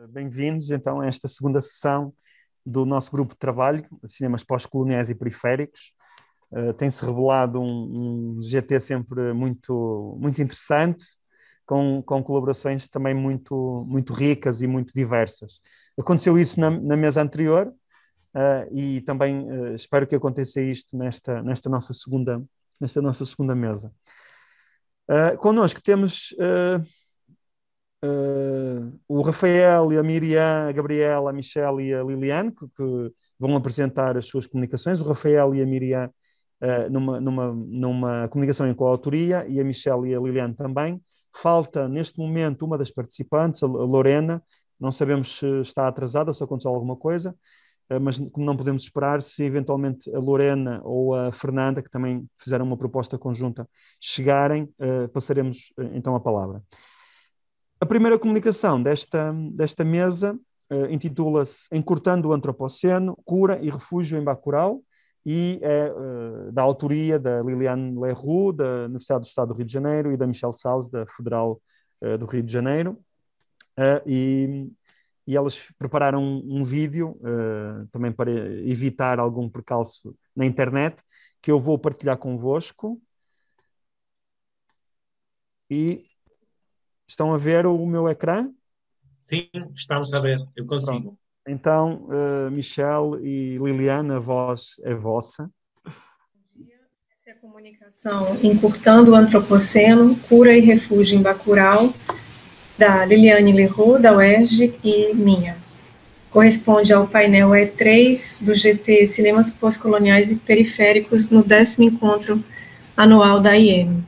Bem-vindos, então, a esta segunda sessão do nosso grupo de trabalho, Cinemas Pós-Coloniais e Periféricos. Tem-se revelado um GT sempre muito interessante, com colaborações também muito ricas e muito diversas. Aconteceu isso na mesa anterior e também espero que aconteça isto nesta nossa segunda mesa. Connosco temos... o Rafael e a Miriam, a Gabriela, a Michelle e a Liliane, que vão apresentar as suas comunicações. O Rafael e a Miriam numa comunicação em coautoria, e a Michelle e a Liliane também. Falta, neste momento, uma das participantes, a Lorena. Não sabemos se está atrasada ou se aconteceu alguma coisa, mas como não podemos esperar, se eventualmente a Lorena ou a Fernanda, que também fizeram uma proposta conjunta, chegarem, passaremos então a palavra. A primeira comunicação desta mesa intitula-se Encurtando o Antropoceno, Cura e Refúgio em Bacurau, e é da autoria da Liliane Leroux, da Universidade do Estado do Rio de Janeiro, e da Michelle Salles, da Federal do Rio de Janeiro. E elas prepararam um vídeo, também para evitar algum percalço na internet, que eu vou partilhar convosco. E... estão a ver o meu ecrã? Sim, estamos a ver, eu consigo. Pronto. Então, Michelle e Liliane, a voz é vossa. Essa é a comunicação Encurtando o Antropoceno, Cura e Refúgio em Bacurau, da Liliane Leroux, da UERJ, e minha. Corresponde ao painel E3 do GT Cinemas Pós-Coloniais e Periféricos no 10º encontro anual da IEM.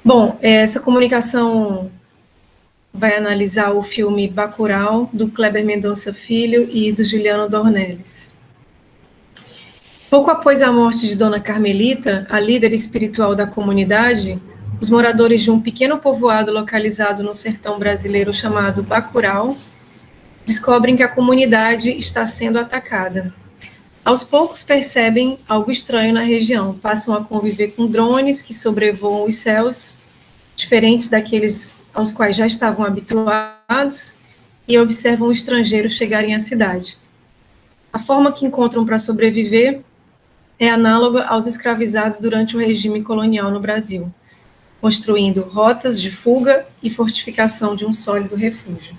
Bom, essa comunicação vai analisar o filme Bacurau, do Kleber Mendonça Filho e do Juliano Dornelles. Pouco após a morte de Dona Carmelita, a líder espiritual da comunidade, os moradores de um pequeno povoado localizado no sertão brasileiro chamado Bacurau descobrem que a comunidade está sendo atacada. Aos poucos percebem algo estranho na região, passam a conviver com drones que sobrevoam os céus, diferentes daqueles aos quais já estavam habituados, e observam estrangeiros chegarem à cidade. A forma que encontram para sobreviver é análoga aos escravizados durante o regime colonial no Brasil, construindo rotas de fuga e fortificação de um sólido refúgio.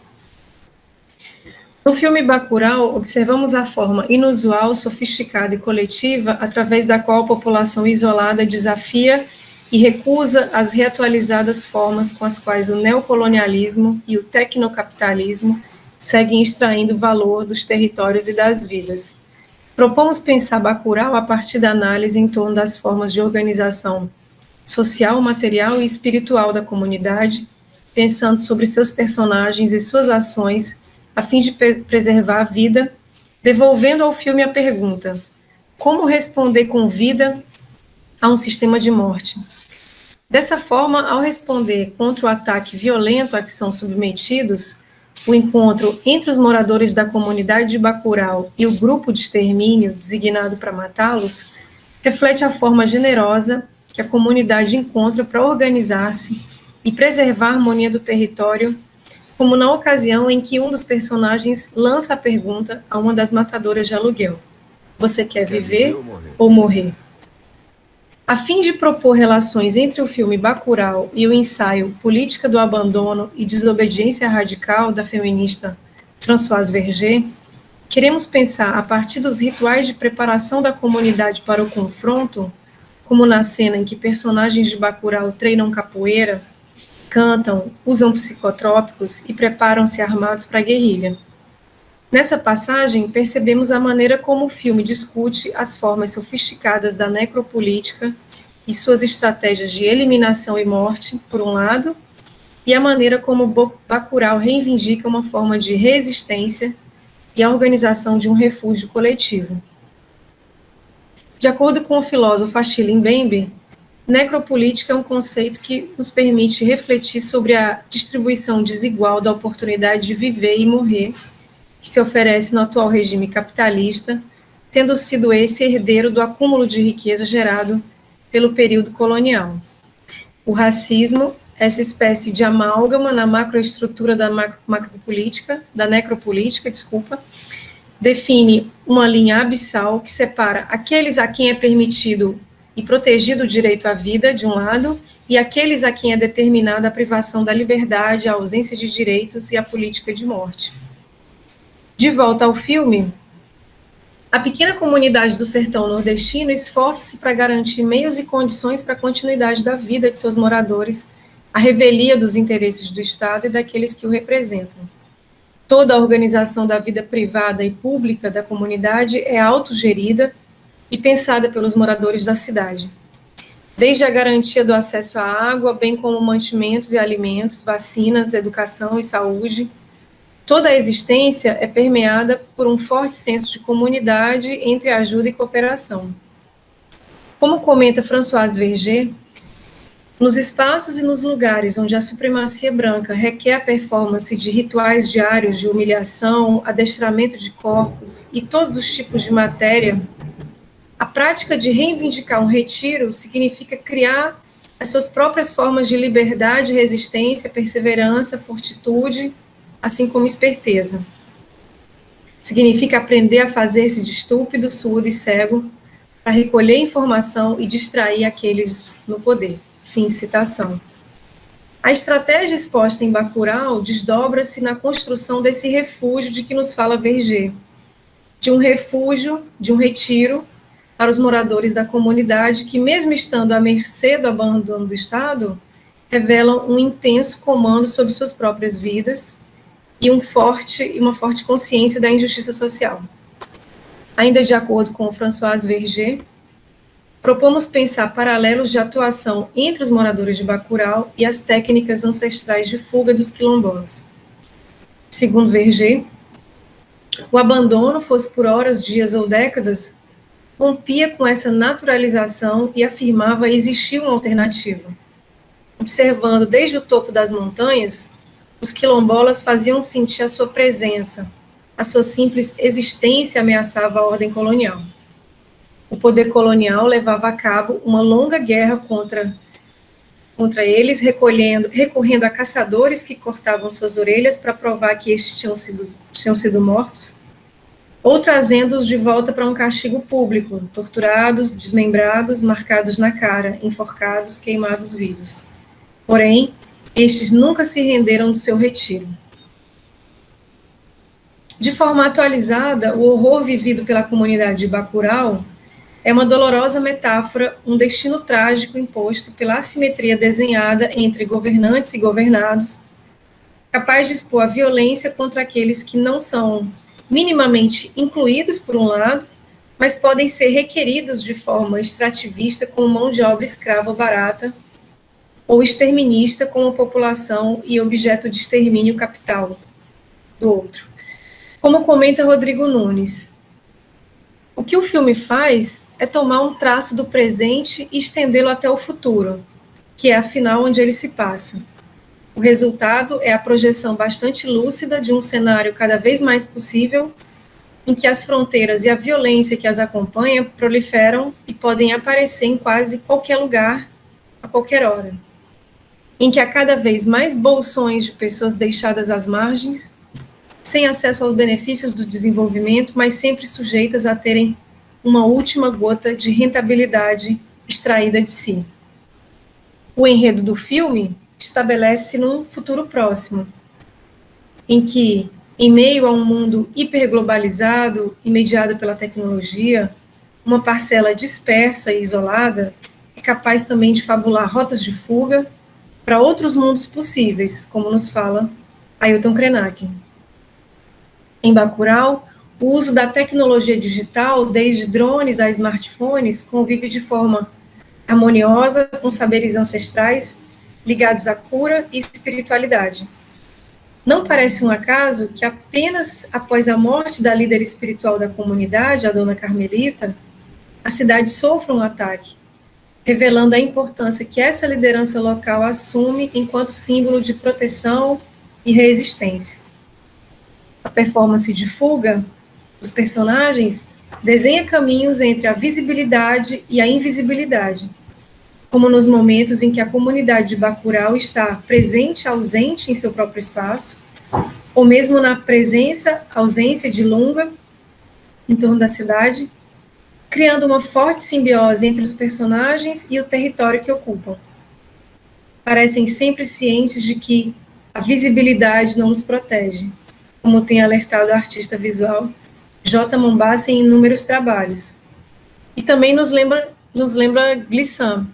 No filme Bacurau, observamos a forma inusual, sofisticada e coletiva através da qual a população isolada desafia e recusa as reatualizadas formas com as quais o neocolonialismo e o tecnocapitalismo seguem extraindo valor dos territórios e das vidas. Propomos pensar Bacurau a partir da análise em torno das formas de organização social, material e espiritual da comunidade, pensando sobre seus personagens e suas ações a fim de preservar a vida, devolvendo ao filme a pergunta: como responder com vida a um sistema de morte? Dessa forma, ao responder contra o ataque violento a que são submetidos, o encontro entre os moradores da comunidade de Bacurau e o grupo de extermínio designado para matá-los reflete a forma generosa que a comunidade encontra para organizar-se e preservar a harmonia do território, como na ocasião em que um dos personagens lança a pergunta a uma das matadoras de aluguel: você quer viver ou morrer? A fim de propor relações entre o filme Bacurau e o ensaio Política do Abandono e Desobediência Radical, da feminista Françoise Verger, queremos pensar, a partir dos rituais de preparação da comunidade para o confronto, como na cena em que personagens de Bacurau treinam capoeira, cantam, usam psicotrópicos e preparam-se armados para a guerrilha. Nessa passagem, percebemos a maneira como o filme discute as formas sofisticadas da necropolítica e suas estratégias de eliminação e morte, por um lado, e a maneira como Bacurau reivindica uma forma de resistência e a organização de um refúgio coletivo. De acordo com o filósofo Achille Mbembe, necropolítica é um conceito que nos permite refletir sobre a distribuição desigual da oportunidade de viver e morrer que se oferece no atual regime capitalista, tendo sido esse herdeiro do acúmulo de riqueza gerado pelo período colonial. O racismo essa espécie de amálgama na macroestrutura da necropolítica, define uma linha abissal que separa aqueles a quem é permitido e protegido o direito à vida, de um lado, e aqueles a quem é determinada a privação da liberdade, a ausência de direitos e a política de morte. De volta ao filme, a pequena comunidade do sertão nordestino esforça-se para garantir meios e condições para a continuidade da vida de seus moradores, à revelia dos interesses do Estado e daqueles que o representam. Toda a organização da vida privada e pública da comunidade é autogerida e pensada pelos moradores da cidade. Desde a garantia do acesso à água, bem como mantimentos e alimentos, vacinas, educação e saúde, toda a existência é permeada por um forte senso de comunidade entre ajuda e cooperação. Como comenta Françoise Verger, nos espaços e nos lugares onde a supremacia branca requer a performance de rituais diários de humilhação, adestramento de corpos e todos os tipos de matéria, a prática de reivindicar um retiro significa criar as suas próprias formas de liberdade, resistência, perseverança, fortitude, assim como esperteza. Significa aprender a fazer-se de estúpido, surdo e cego para recolher informação e distrair aqueles no poder. Fim de citação. A estratégia exposta em Bacurau desdobra-se na construção desse refúgio de que nos fala Verger, de um refúgio, de um retiro para os moradores da comunidade que, mesmo estando à mercê do abandono do Estado, revelam um intenso comando sobre suas próprias vidas e uma forte consciência da injustiça social. Ainda de acordo com Françoise Verger, propomos pensar paralelos de atuação entre os moradores de Bacurau e as técnicas ancestrais de fuga dos quilombolas. Segundo Verger, o abandono, fosse por horas, dias ou décadas, rompia com essa naturalização e afirmava existir uma alternativa. Observando desde o topo das montanhas, os quilombolas faziam sentir a sua presença, a sua simples existência ameaçava a ordem colonial. O poder colonial levava a cabo uma longa guerra contra eles, recorrendo a caçadores que cortavam suas orelhas para provar que estes tinham sido mortos, ou trazendo-os de volta para um castigo público, torturados, desmembrados, marcados na cara, enforcados, queimados vivos. Porém, estes nunca se renderam do seu retiro. De forma atualizada, o horror vivido pela comunidade de Bacurau é uma dolorosa metáfora, um destino trágico imposto pela assimetria desenhada entre governantes e governados, capaz de expor a violência contra aqueles que não são minimamente incluídos por um lado, mas podem ser requeridos de forma extrativista como mão de obra escrava barata, ou exterminista como população e objeto de extermínio capital do outro. Como comenta Rodrigo Nunes, o que o filme faz é tomar um traço do presente e estendê-lo até o futuro, que é afinal onde ele se passa. O resultado é a projeção bastante lúcida de um cenário cada vez mais possível, em que as fronteiras e a violência que as acompanha proliferam e podem aparecer em quase qualquer lugar, a qualquer hora. Em que há cada vez mais bolsões de pessoas deixadas às margens, sem acesso aos benefícios do desenvolvimento, mas sempre sujeitas a terem uma última gota de rentabilidade extraída de si. O enredo do filme estabelece-se num futuro próximo, em que, em meio a um mundo hiperglobalizado e mediado pela tecnologia, uma parcela dispersa e isolada é capaz também de fabular rotas de fuga para outros mundos possíveis, como nos fala Ailton Krenak. Em Bacurau, o uso da tecnologia digital, desde drones a smartphones, convive de forma harmoniosa com saberes ancestrais ligados à cura e espiritualidade. Não parece um acaso que apenas após a morte da líder espiritual da comunidade, a dona Carmelita, a cidade sofra um ataque, revelando a importância que essa liderança local assume enquanto símbolo de proteção e resistência. A performance de fuga dos personagens desenha caminhos entre a visibilidade e a invisibilidade, como nos momentos em que a comunidade de Bacurau está presente e ausente em seu próprio espaço, ou mesmo na presença, ausência de Lunga em torno da cidade, criando uma forte simbiose entre os personagens e o território que ocupam. Parecem sempre cientes de que a visibilidade não nos protege, como tem alertado a artista visual J. Mombassa em inúmeros trabalhos. E também nos lembra Glissant,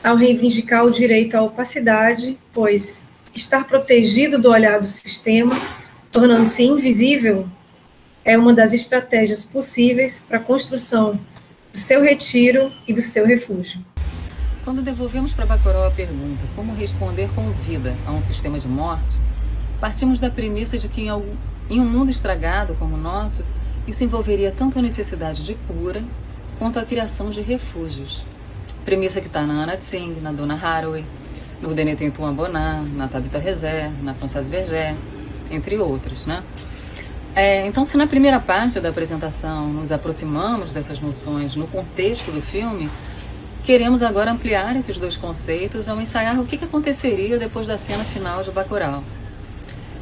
ao reivindicar o direito à opacidade, pois estar protegido do olhar do sistema, tornando-se invisível, é uma das estratégias possíveis para a construção do seu retiro e do seu refúgio. Quando devolvemos para Bacurau a pergunta como responder com vida a um sistema de morte, partimos da premissa de que em um mundo estragado como o nosso, isso envolveria tanto a necessidade de cura quanto a criação de refúgios. Premissa que está na Anna Tsing, na Donna Haraway, no Denetentuan Bonan, na Tabitha Rezé, na Françoise Verger, entre outros, né? Então, se na primeira parte da apresentação nos aproximamos dessas noções no contexto do filme, queremos agora ampliar esses dois conceitos ao ensaiar o que aconteceria depois da cena final de Bacurau.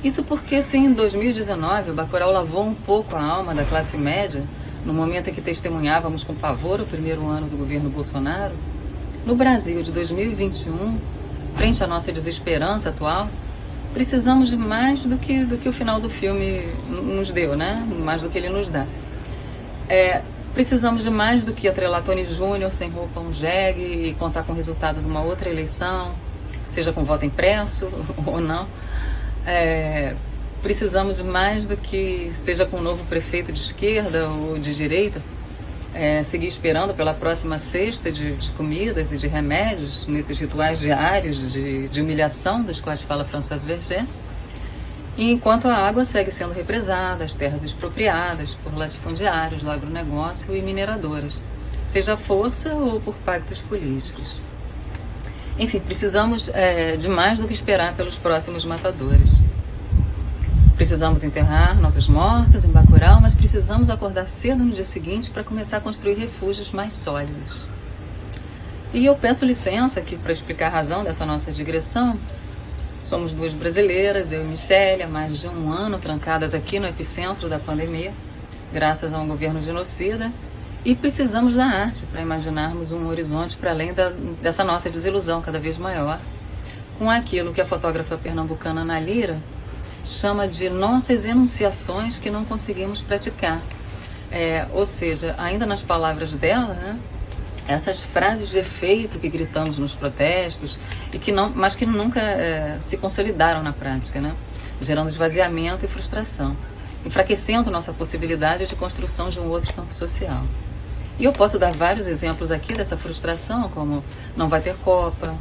Isso porque, se em 2019 Bacurau lavou um pouco a alma da classe média, no momento em que testemunhávamos com pavor o primeiro ano do governo Bolsonaro, no Brasil de 2021, frente à nossa desesperança atual, precisamos de mais do que o final do filme nos deu, né? Mais do que ele nos dá. Precisamos de mais do que atrelar Tony Júnior sem roupa a um jegue e contar com o resultado de uma outra eleição, seja com voto impresso ou não. Precisamos de mais do que, seja com um novo prefeito de esquerda ou de direita, seguir esperando pela próxima cesta de comidas e de remédios, nesses rituais diários de humilhação dos quais fala Françoise Verger. E enquanto a água segue sendo represada, as terras expropriadas por latifundiários do agronegócio e mineradoras, seja à força ou por pactos políticos. Enfim, precisamos de mais do que esperar pelos próximos matadores. Precisamos enterrar nossos mortos em Bacurau, mas precisamos acordar cedo no dia seguinte para começar a construir refúgios mais sólidos. E eu peço licença aqui para explicar a razão dessa nossa digressão. Somos duas brasileiras, eu e Michele, há mais de um ano trancadas aqui no epicentro da pandemia, graças a um governo genocida, e precisamos da arte para imaginarmos um horizonte para além dessa nossa desilusão cada vez maior, com aquilo que a fotógrafa pernambucana Ana Lira chama de nossas enunciações que não conseguimos praticar. Ou seja, ainda nas palavras dela, né, essas frases de efeito que gritamos nos protestos, mas que nunca se consolidaram na prática, né, gerando esvaziamento e frustração, enfraquecendo nossa possibilidade de construção de um outro campo social. E eu posso dar vários exemplos aqui dessa frustração, como não vai ter Copa,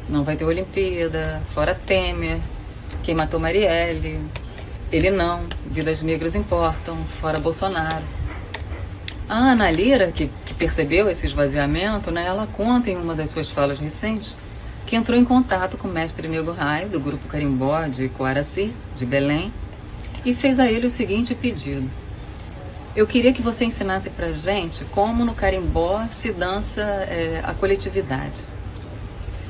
não vai ter Olimpíada, fora Temer, quem matou Marielle, ele não, vidas negras importam, fora Bolsonaro. A Ana Lira, que percebeu esse esvaziamento, né, ela conta em uma das suas falas recentes que entrou em contato com o mestre Nego Rai, do grupo Carimbó de Coaraci, de Belém, e fez a ele o seguinte pedido: eu queria que você ensinasse pra gente como no Carimbó se dança a coletividade.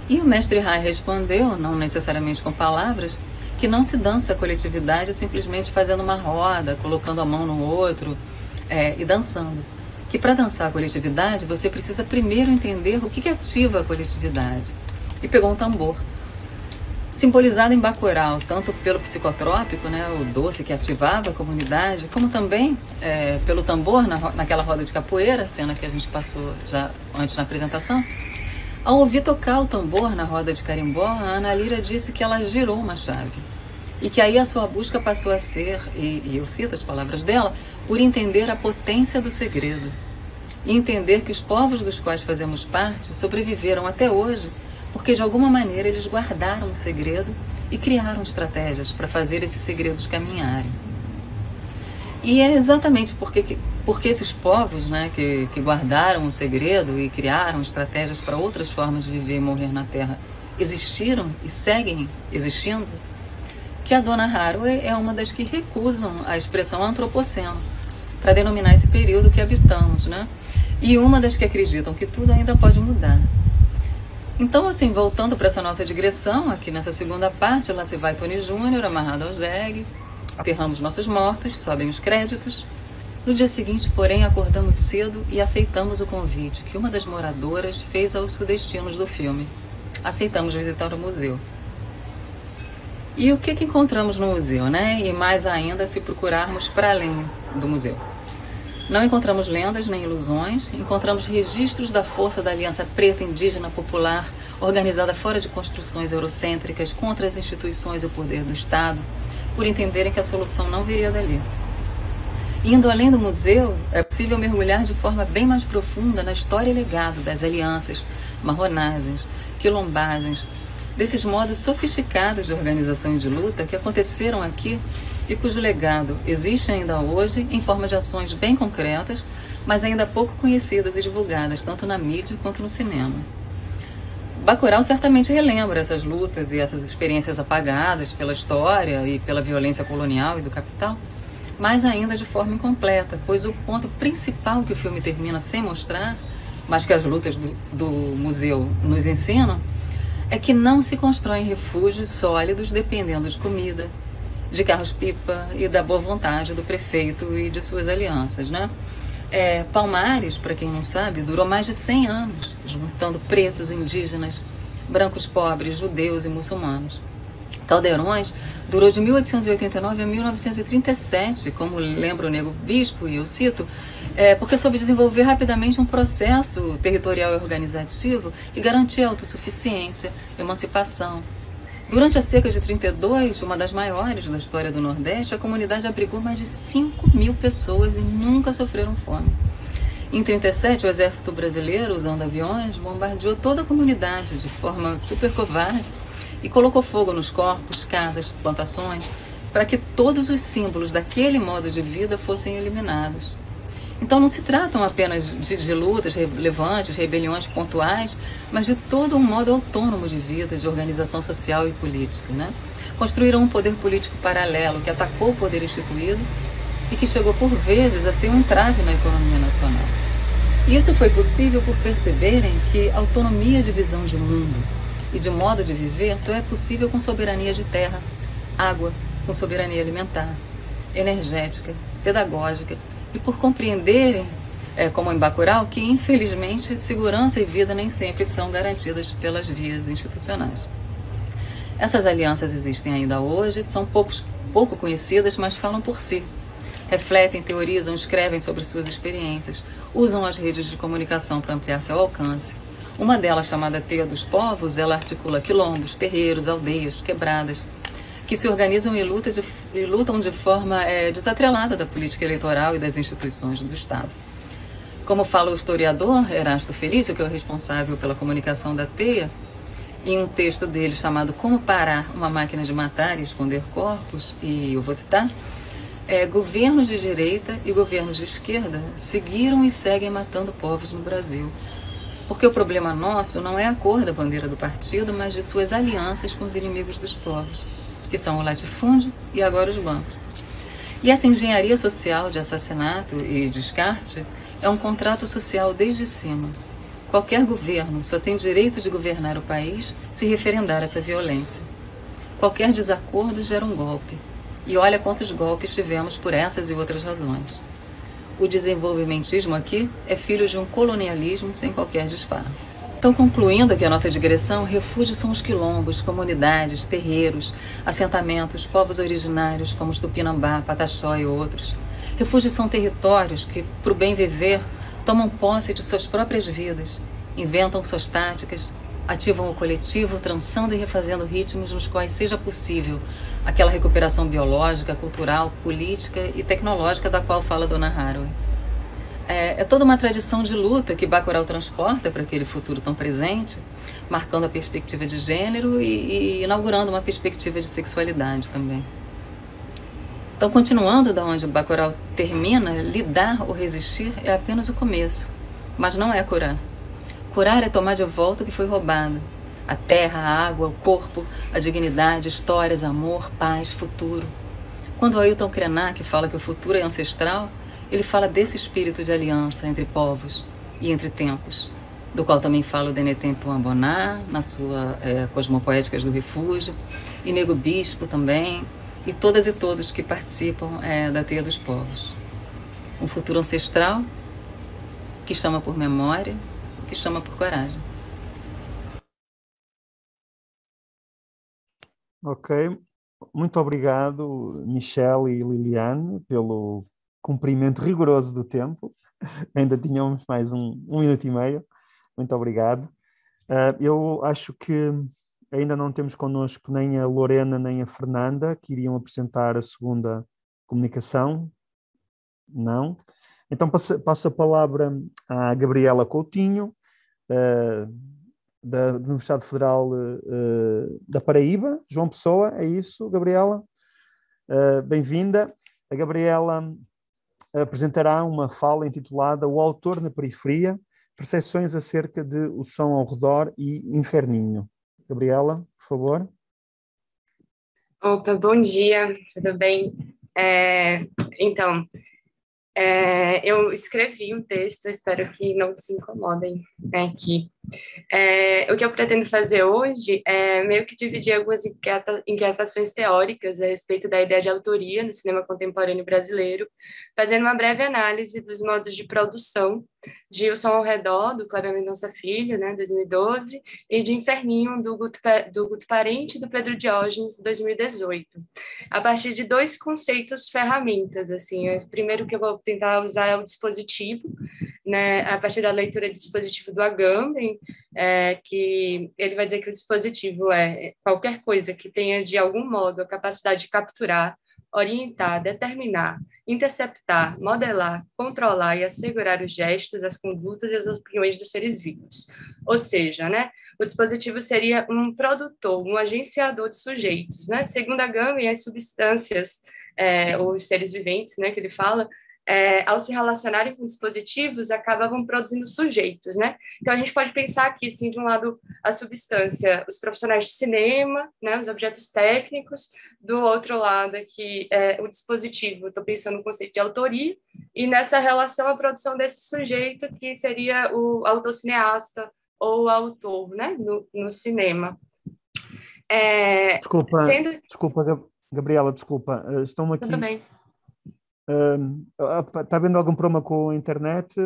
E o mestre Rai respondeu, não necessariamente com palavras, que não se dança a coletividade simplesmente fazendo uma roda, colocando a mão no outro e dançando. Que para dançar a coletividade você precisa primeiro entender o que ativa a coletividade. E pegou um tambor, simbolizado em Bacurau, tanto pelo psicotrópico, né, o doce que ativava a comunidade, como também pelo tambor naquela roda de capoeira, cena que a gente passou já antes na apresentação. Ao ouvir tocar o tambor na roda de carimbó, a Ana Lira disse que ela girou uma chave. E que aí a sua busca passou a ser, e eu cito as palavras dela, por entender a potência do segredo. E entender que os povos dos quais fazemos parte sobreviveram até hoje, porque de alguma maneira eles guardaram o segredo e criaram estratégias para fazer esses segredos caminharem. E é exatamente porque esses povos, né, que guardaram o segredo e criaram estratégias para outras formas de viver e morrer na Terra existiram e seguem existindo, que a Donna Haraway é uma das que recusam a expressão antropoceno para denominar esse período que habitamos, né? E uma das que acreditam que tudo ainda pode mudar. Então, assim, voltando para essa nossa digressão, aqui nessa segunda parte, lá se vai Tony Júnior, amarrado ao jegue, aterramos nossos mortos, sobem os créditos. No dia seguinte, porém, acordamos cedo e aceitamos o convite que uma das moradoras fez aos sudestinos do filme. Aceitamos visitar o museu. E o que encontramos no museu, né? E mais ainda se procurarmos para além do museu. Não encontramos lendas nem ilusões, encontramos registros da força da Aliança Preta Indígena Popular, organizada fora de construções eurocêntricas contra as instituições e o poder do Estado, por entenderem que a solução não viria dali. Indo além do museu, é possível mergulhar de forma bem mais profunda na história e legado das alianças, marronagens, quilombagens, desses modos sofisticados de organização e de luta que aconteceram aqui e cujo legado existe ainda hoje em forma de ações bem concretas, mas ainda pouco conhecidas e divulgadas, tanto na mídia quanto no cinema. Bacurau certamente relembra essas lutas e essas experiências apagadas pela história e pela violência colonial e do capital, mas ainda de forma incompleta, pois o ponto principal que o filme termina sem mostrar, mas que as lutas do museu nos ensinam, é que não se constroem refúgios sólidos dependendo de comida, de carros-pipa e da boa vontade do prefeito e de suas alianças, né? Palmares, para quem não sabe, durou mais de 100 anos, juntando pretos, indígenas, brancos pobres, judeus e muçulmanos. Caldeirões durou de 1889 a 1937, como lembra o Nego Bispo, e eu cito, porque soube desenvolver rapidamente um processo territorial e organizativo que garantia autossuficiência, emancipação. Durante a seca de 32, uma das maiores da história do Nordeste, a comunidade abrigou mais de 5.000 pessoas e nunca sofreram fome. Em 37, o exército brasileiro, usando aviões, bombardeou toda a comunidade de forma super covarde e colocou fogo nos corpos, casas, plantações, para que todos os símbolos daquele modo de vida fossem eliminados. Então não se tratam apenas de lutas relevantes, rebeliões pontuais, mas de todo um modo autônomo de vida, de organização social e política, né? Construíram um poder político paralelo que atacou o poder instituído e que chegou por vezes a ser um entrave na economia nacional. E isso foi possível por perceberem que autonomia de visão de mundo e de modo de viver só é possível com soberania de terra, água, com soberania alimentar, energética, pedagógica, e por compreenderem, como em Bacurau, que infelizmente segurança e vida nem sempre são garantidas pelas vias institucionais. Essas alianças existem ainda hoje, são pouco conhecidas, mas falam por si. Refletem, teorizam, escrevem sobre suas experiências, usam as redes de comunicação para ampliar seu alcance. Uma delas, chamada Teia dos Povos, ela articula quilombos, terreiros, aldeias, quebradas, que se organizam e lutam de forma desatrelada da política eleitoral e das instituições do Estado. Como fala o historiador Erasto Felício, que é o responsável pela comunicação da Teia, em um texto dele chamado Como Parar uma Máquina de Matar e Esconder Corpos, e eu vou citar, governos de direita e governos de esquerda seguiram e seguem matando povos no Brasil. Porque o problema nosso não é a cor da bandeira do partido, mas de suas alianças com os inimigos dos povos, que são o latifúndio e agora os bancos. E essa engenharia social de assassinato e descarte é um contrato social desde cima. Qualquer governo só tem direito de governar o país se referendar essa violência. Qualquer desacordo gera um golpe. E olha quantos golpes tivemos por essas e outras razões. O desenvolvimentismo aqui é filho de um colonialismo sem qualquer disfarce. Então, concluindo aqui a nossa digressão, refúgios são os quilombos, comunidades, terreiros, assentamentos, povos originários como os Tupinambá, Pataxó e outros. Refúgios são territórios que, para o bem viver, tomam posse de suas próprias vidas, inventam suas táticas, ativam o coletivo, trançando e refazendo ritmos nos quais seja possível aquela recuperação biológica, cultural, política e tecnológica da qual fala Dona Haraway. É toda uma tradição de luta que Bacurau transporta para aquele futuro tão presente, marcando a perspectiva de gênero e inaugurando uma perspectiva de sexualidade também. Então, continuando da onde Bacurau termina, lidar ou resistir é apenas o começo, mas não é curar. Curar é tomar de volta o que foi roubado. A terra, a água, o corpo, a dignidade, histórias, amor, paz, futuro. Quando Ailton Krenak fala que o futuro é ancestral, ele fala desse espírito de aliança entre povos e entre tempos. do qual também fala o Denetem Tuamboná, na sua Cosmopoéticas do Refúgio, e Nego Bispo também, e todas e todos que participam da Teia dos Povos. Um futuro ancestral que chama por memória, que chama por coragem. Ok, muito obrigado, Michelle e Liliane, pelo cumprimento rigoroso do tempo. Ainda tínhamos mais um minuto e meio. Muito obrigado. Eu acho que ainda não temos connosco nem a Lorena nem a Fernanda, que iriam apresentar a segunda comunicação. Não. Então passo a palavra à Gabriela Coutinho, da Universidade Federal da Paraíba, João Pessoa, é isso, Gabriela? Bem-vinda. A Gabriela apresentará uma fala intitulada O Autor na Periferia, percepções acerca de O Som ao Redor e Inferninho. Gabriela, por favor. Opa, bom dia, tudo bem? Eu escrevi um texto, eu espero que não se incomodem aqui. O que eu pretendo fazer hoje é meio que dividir algumas inquietações teóricas a respeito da ideia de autoria no cinema contemporâneo brasileiro, fazendo uma breve análise dos modos de produção de O Som ao Redor, do Kleber Mendonça Filho, né, 2012, e de Inferninho, do Guto Parente e do Pedro Diógenes, 2018, a partir de dois conceitos ferramentas. Assim, o primeiro que eu vou tentar usar é o dispositivo, né, a partir da leitura de dispositivo do Agamben, que ele vai dizer que o dispositivo é qualquer coisa que tenha, de algum modo, a capacidade de capturar, orientar, determinar, interceptar, modelar, controlar e assegurar os gestos, as condutas e as opiniões dos seres vivos. Ou seja, né, o dispositivo seria um produtor, um agenciador de sujeitos. Né? Segundo Agamben, as substâncias, ou os seres viventes, né, que ele fala, ao se relacionarem com dispositivos, acabavam produzindo sujeitos, né? Então, a gente pode pensar aqui, assim, de um lado, a substância, os profissionais de cinema, né, os objetos técnicos, do outro lado aqui, o dispositivo, estou pensando no conceito de autoria, e nessa relação, a produção desse sujeito, que seria o autor-cineasta ou o autor, né, no cinema. Desculpa, Gabriela, desculpa. Estão aqui... Tudo bem. Está havendo algum problema com a internet?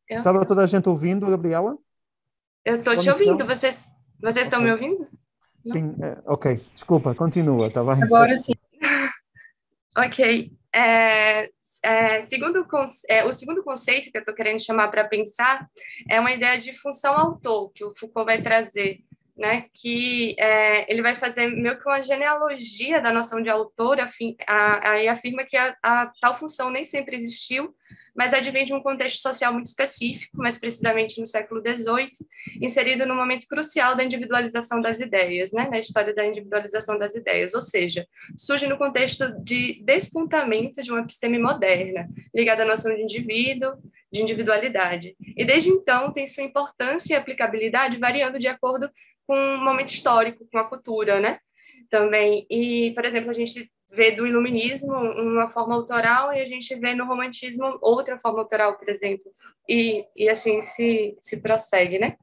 Estava toda a gente ouvindo, Gabriela? Eu estou te ouvindo. Vocês estão me ouvindo? Sim, ok. Desculpa, continua, está bem? Agora sim. Ok. O segundo conceito que eu estou querendo chamar para pensar é uma ideia de função autor, que o Foucault vai trazer, né, que ele vai fazer meio que uma genealogia da noção de autor, e afirma que a tal função nem sempre existiu, mas advém de um contexto social muito específico, mais precisamente no século XVIII, inserido no momento crucial da individualização das ideias, né, na história da individualização das ideias, ou seja, surge no contexto de despontamento de uma episteme moderna, ligada à noção de indivíduo, de individualidade. E desde então tem sua importância e aplicabilidade variando de acordo com um momento histórico, com a cultura, né? Também. E, por exemplo, a gente vê do iluminismo uma forma autoral e a gente vê no romantismo outra forma autoral, por exemplo. E assim se prossegue, né?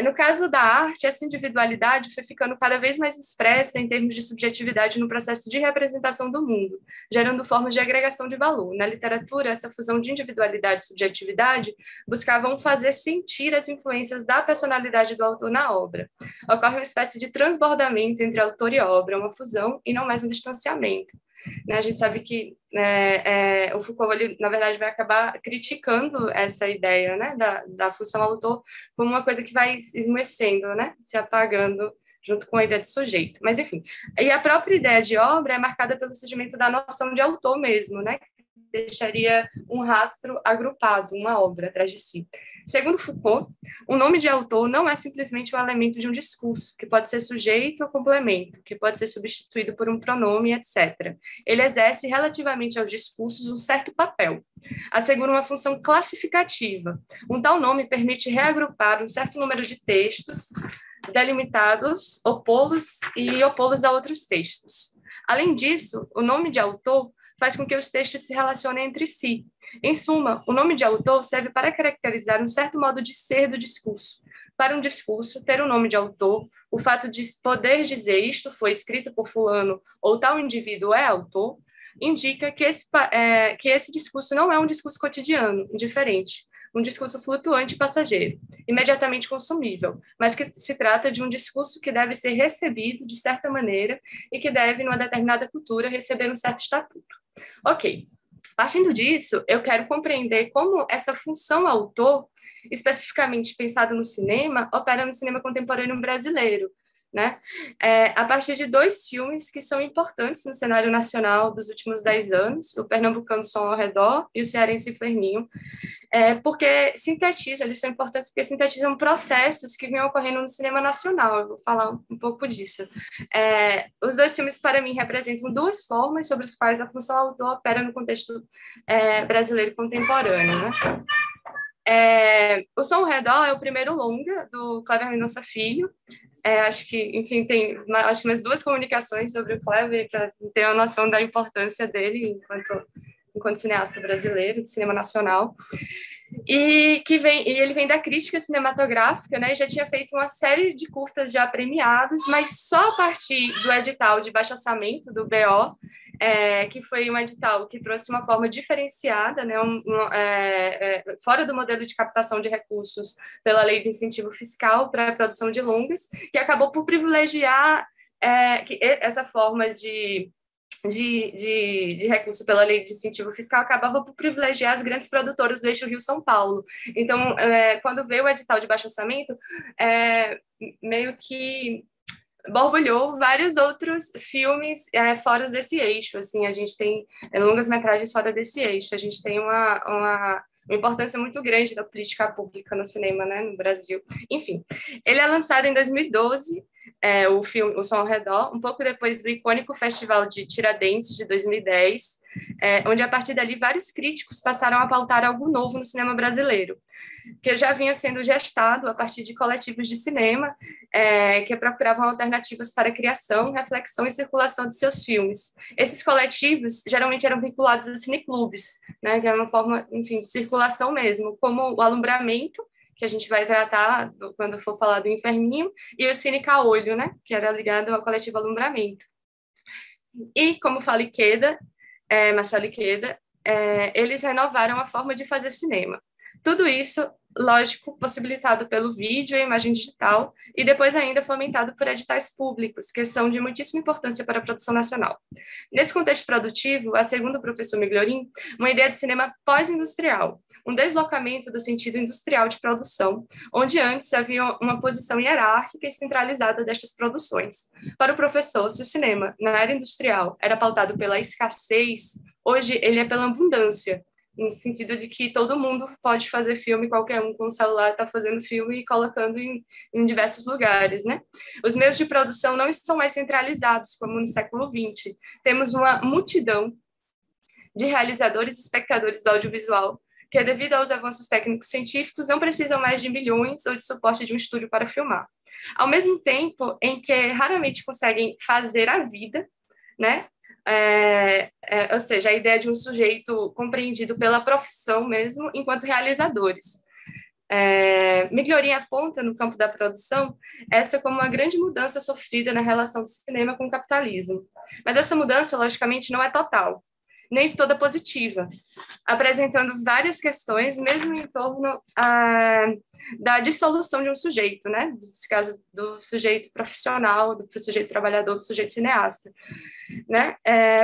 No caso da arte, essa individualidade foi ficando cada vez mais expressa em termos de subjetividade no processo de representação do mundo, gerando formas de agregação de valor. Na literatura, essa fusão de individualidade e subjetividade buscavam fazer sentir as influências da personalidade do autor na obra. Ocorre uma espécie de transbordamento entre autor e obra, uma fusão e não mais um distanciamento. A gente sabe que o Foucault, ele, na verdade, vai acabar criticando essa ideia, né, da função autor como uma coisa que vai esmoecendo, né, se apagando junto com a ideia de sujeito. Mas, enfim, e a própria ideia de obra é marcada pelo surgimento da noção de autor mesmo, né, que deixaria um rastro agrupado, uma obra atrás de si. Segundo Foucault, o nome de autor não é simplesmente um elemento de um discurso, que pode ser sujeito ou complemento, que pode ser substituído por um pronome, etc. Ele exerce, relativamente aos discursos, um certo papel. Assegura uma função classificativa. Um tal nome permite reagrupar um certo número de textos delimitados, opô-los a outros textos. Além disso, o nome de autor faz com que os textos se relacionem entre si. Em suma, o nome de autor serve para caracterizar um certo modo de ser do discurso. Para um discurso, ter o nome de autor, o fato de poder dizer isto foi escrito por fulano ou tal indivíduo é autor, indica que esse discurso não é um discurso cotidiano, indiferente, um discurso flutuante e passageiro, imediatamente consumível, mas que se trata de um discurso que deve ser recebido de certa maneira e que deve, numa determinada cultura, receber um certo estatuto. Ok. Partindo disso, eu quero compreender como essa função autor, especificamente pensado no cinema, opera no cinema contemporâneo brasileiro, né? A partir de 2 filmes que são importantes no cenário nacional dos últimos 10 anos, o Pernambucano Som ao Redor e o Cearense Inferninho, porque sintetizam, eles são importantes porque sintetizam processos que vinham ocorrendo no cinema nacional. Eu vou falar um pouco disso. Os 2 filmes, para mim, representam 2 formas sobre as quais a função autor opera no contexto brasileiro contemporâneo, né? O Som ao Redor é o primeiro longa do Kleber Mendonça Filho. Acho que, enfim, tem acho umas 2 comunicações sobre o Kleber para ter uma noção da importância dele enquanto cineasta brasileiro, de cinema nacional. E ele vem da crítica cinematográfica, né? E já tinha feito uma série de curtas já premiados, mas só a partir do edital de baixo orçamento, do BO, que foi um edital que trouxe uma forma diferenciada, né? Fora do modelo de captação de recursos pela lei de incentivo fiscal para a produção de longas, que acabou por privilegiar essa forma de recurso pela lei de incentivo fiscal, acabava por privilegiar as grandes produtoras do eixo Rio-São Paulo. Então, quando veio o edital de baixo orçamento, meio que borbulhou vários outros filmes fora desse eixo. Assim, a gente tem longas-metragens fora desse eixo, a gente tem uma importância muito grande da política pública no cinema, né, no Brasil. Enfim, ele é lançado em 2012, o filme O Som ao Redor, um pouco depois do icônico Festival de Tiradentes, de 2010, onde, a partir dali, vários críticos passaram a pautar algo novo no cinema brasileiro, que já vinha sendo gestado a partir de coletivos de cinema que procuravam alternativas para a criação, reflexão e circulação de seus filmes. Esses coletivos geralmente eram vinculados a cineclubes, né, que é uma forma, enfim, de circulação mesmo, como o Alumbramento, que a gente vai tratar quando for falar do Inferninho, e o Cine Caolho, né, que era ligado ao coletivo Alumbramento. E, como fala Marcelo Iqueda, eles renovaram a forma de fazer cinema. Tudo isso, lógico, possibilitado pelo vídeo e a imagem digital, e depois ainda fomentado por editais públicos, que são de muitíssima importância para a produção nacional. Nesse contexto produtivo, segundo o professor Migliorin, uma ideia de cinema pós-industrial, um deslocamento do sentido industrial de produção, onde antes havia uma posição hierárquica e centralizada destas produções. Para o professor, se o cinema, na era industrial, era pautado pela escassez, hoje ele é pela abundância, no sentido de que todo mundo pode fazer filme, qualquer um com o celular está fazendo filme e colocando em diversos lugares, né? Os meios de produção não estão mais centralizados, como no século XX. Temos uma multidão de realizadores e espectadores do audiovisual, que, devido aos avanços técnicos científicos, não precisam mais de milhões ou de suporte de um estúdio para filmar. Ao mesmo tempo em que raramente conseguem fazer a vida, né? Ou seja, a ideia de um sujeito compreendido pela profissão mesmo, enquanto realizadores. Migliorin aponta, no campo da produção, essa como uma grande mudança sofrida na relação do cinema com o capitalismo. Mas essa mudança, logicamente, não é total, nem de toda positiva, apresentando várias questões, mesmo em torno da dissolução de um sujeito, né? Nesse caso, do sujeito profissional, do sujeito trabalhador, do sujeito cineasta, né?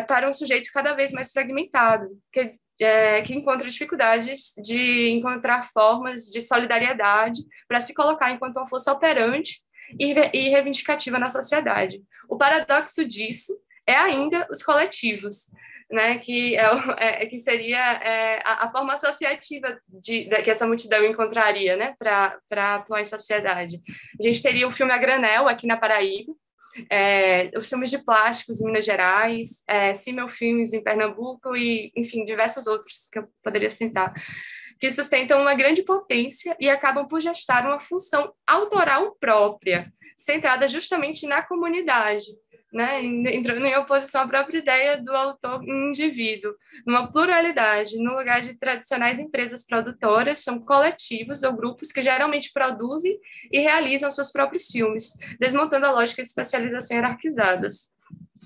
Para um sujeito cada vez mais fragmentado, que encontra dificuldades de encontrar formas de solidariedade para se colocar enquanto uma força operante e reivindicativa na sociedade. O paradoxo disso é ainda os coletivos, né, que seria a forma associativa que essa multidão encontraria, né, para atuar em sociedade. A gente teria o filme A Granel, aqui na Paraíba, os filmes de plásticos em Minas Gerais, Simmel Filmes em Pernambuco e, enfim, diversos outros que eu poderia citar, que sustentam uma grande potência e acabam por gestar uma função autoral própria, centrada justamente na comunidade, né, entrando em oposição à própria ideia do autor indivíduo, numa pluralidade, no lugar de tradicionais empresas produtoras, são coletivos ou grupos que geralmente produzem e realizam seus próprios filmes, desmontando a lógica de especialização hierarquizadas.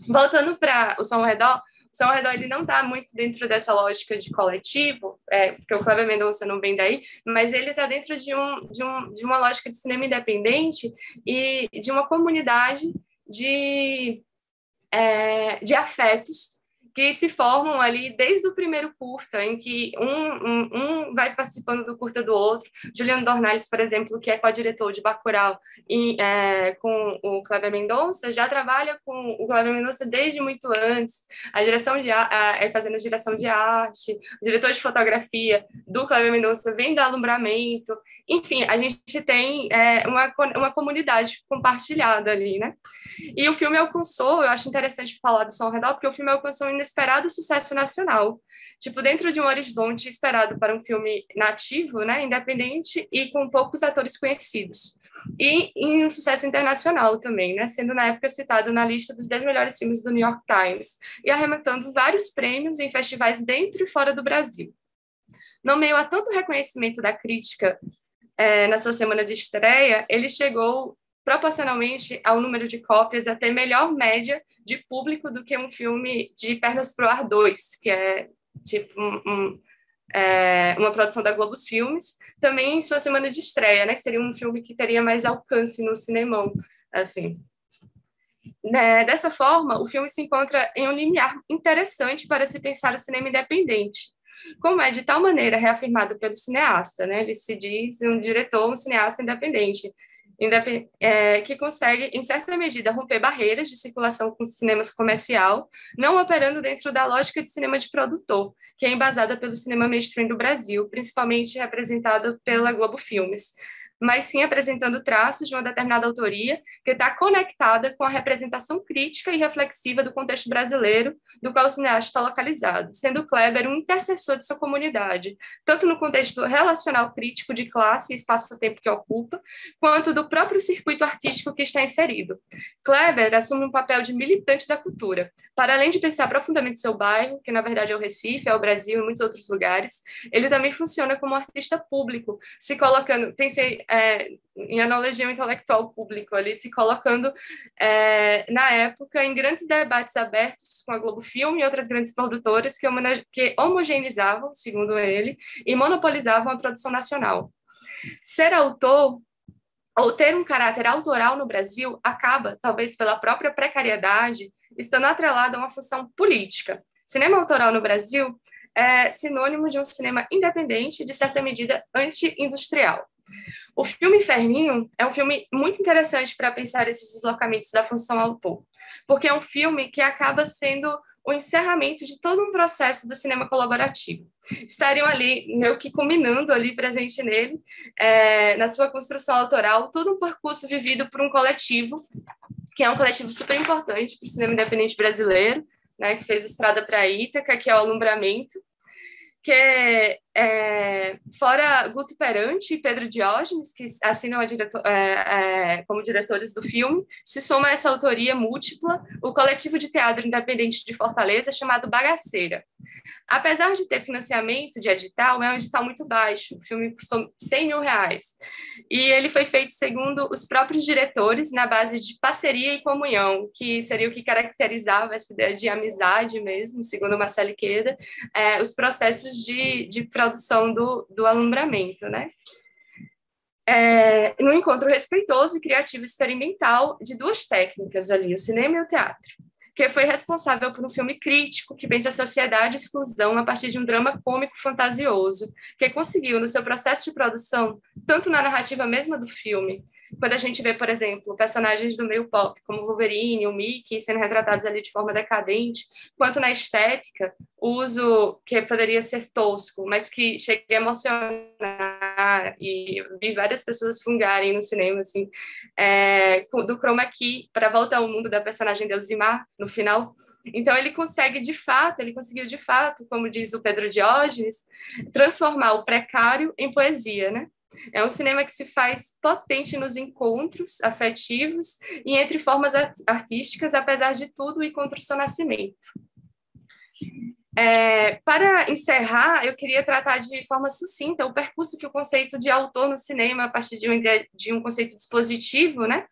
Voltando para o Som ao Redor, o Som ao Redor ele não está muito dentro dessa lógica de coletivo, porque o Kleber Mendonça não vem daí, mas ele está dentro de uma lógica de cinema independente e de uma comunidade de afetos que se formam ali desde o primeiro curta, em que um vai participando do curta do outro. Juliano Dornelles, por exemplo, que é co-diretor de Bacurau com o Kleber Mendonça, já trabalha com o Kleber Mendonça desde muito antes, fazendo direção de arte, o diretor de fotografia do Kleber Mendonça vem do Alumbramento. Enfim, a gente tem uma comunidade compartilhada ali, né? E o filme alcançou, eu acho interessante falar do Som ao Redor, porque o filme alcançou um inesperado sucesso nacional. Tipo, dentro de um horizonte esperado para um filme nativo, né, independente e com poucos atores conhecidos. E um sucesso internacional também, né, sendo na época citado na lista dos 10 melhores filmes do New York Times e arrematando vários prêmios em festivais dentro e fora do Brasil. No meio a tanto reconhecimento da crítica na sua semana de estreia, ele chegou proporcionalmente ao número de cópias a ter melhor média de público do que um filme de Pernas pro Ar 2, que é tipo uma produção da Globos Filmes, também em sua semana de estreia, né, que seria um filme que teria mais alcance no cinemão, assim. Dessa forma, o filme se encontra em um limiar interessante para se pensar o cinema independente, como é de tal maneira reafirmado pelo cineasta, né? Ele se diz um diretor, um cineasta independente, que consegue, em certa medida, romper barreiras de circulação com cinemas comercial, não operando dentro da lógica de cinema de produtor, que é embasada pelo cinema mainstream do Brasil, principalmente representado pela Globo Filmes, mas sim apresentando traços de uma determinada autoria que está conectada com a representação crítica e reflexiva do contexto brasileiro, do qual o cineasta está localizado, sendo Kleber um intercessor de sua comunidade, tanto no contexto relacional crítico de classe e espaço-tempo que ocupa, quanto do próprio circuito artístico que está inserido. Kleber assume um papel de militante da cultura, para além de pensar profundamente seu bairro, que na verdade é o Recife, é o Brasil e muitos outros lugares, ele também funciona como artista público, se colocando, em analogia ao intelectual público ali, se colocando na época em grandes debates abertos com a Globo Filme e outras grandes produtoras que homogeneizavam, segundo ele, e monopolizavam a produção nacional. Ser autor ou ter um caráter autoral no Brasil acaba, talvez pela própria precariedade, estando atrelado a uma função política. Cinema autoral no Brasil é sinônimo de um cinema independente, de certa medida anti-industrial. O filme Inferninho é um filme muito interessante para pensar esses deslocamentos da função autor, porque é um filme que acaba sendo o encerramento de todo um processo do cinema colaborativo. Estariam ali, meio que culminando ali, presente nele, na sua construção autoral, todo um percurso vivido por um coletivo, que é um coletivo super importante para o cinema independente brasileiro, né, que fez Estrada para Ítaca, que é o Alumbramento, que fora Guto Perante e Pedro Diógenes, que assinam como diretores do filme, se soma a essa autoria múltipla o coletivo de teatro independente de Fortaleza, chamado Bagaceira. Apesar de ter financiamento de edital, é um edital muito baixo, o filme custou R$100 mil, e ele foi feito segundo os próprios diretores, na base de parceria e comunhão, que seria o que caracterizava essa ideia de amizade mesmo, segundo Marcelo Iqueda, os processos de produção do alumbramento, né? No encontro respeitoso e criativo experimental de duas técnicas ali, o cinema e o teatro, que foi responsável por um filme crítico que pensa a sociedade e exclusão a partir de um drama cômico fantasioso, que conseguiu, no seu processo de produção, tanto na narrativa mesma do filme, quando a gente vê, por exemplo, personagens do meio pop, como o Wolverine, o Mickey, sendo retratados ali de forma decadente, quanto na estética, o uso que poderia ser tosco, mas que chega a emocionar e vi várias pessoas fungarem no cinema, assim, do chroma key para voltar ao mundo da personagem Deusimar, no final. Então, ele conseguiu de fato, como diz o Pedro Diógenes, transformar o precário em poesia, né? É um cinema que se faz potente nos encontros afetivos e entre formas artísticas, apesar de tudo, e contra o seu nascimento. Para encerrar, eu queria tratar de forma sucinta o percurso que o conceito de autor no cinema, a partir de um conceito dispositivo, né,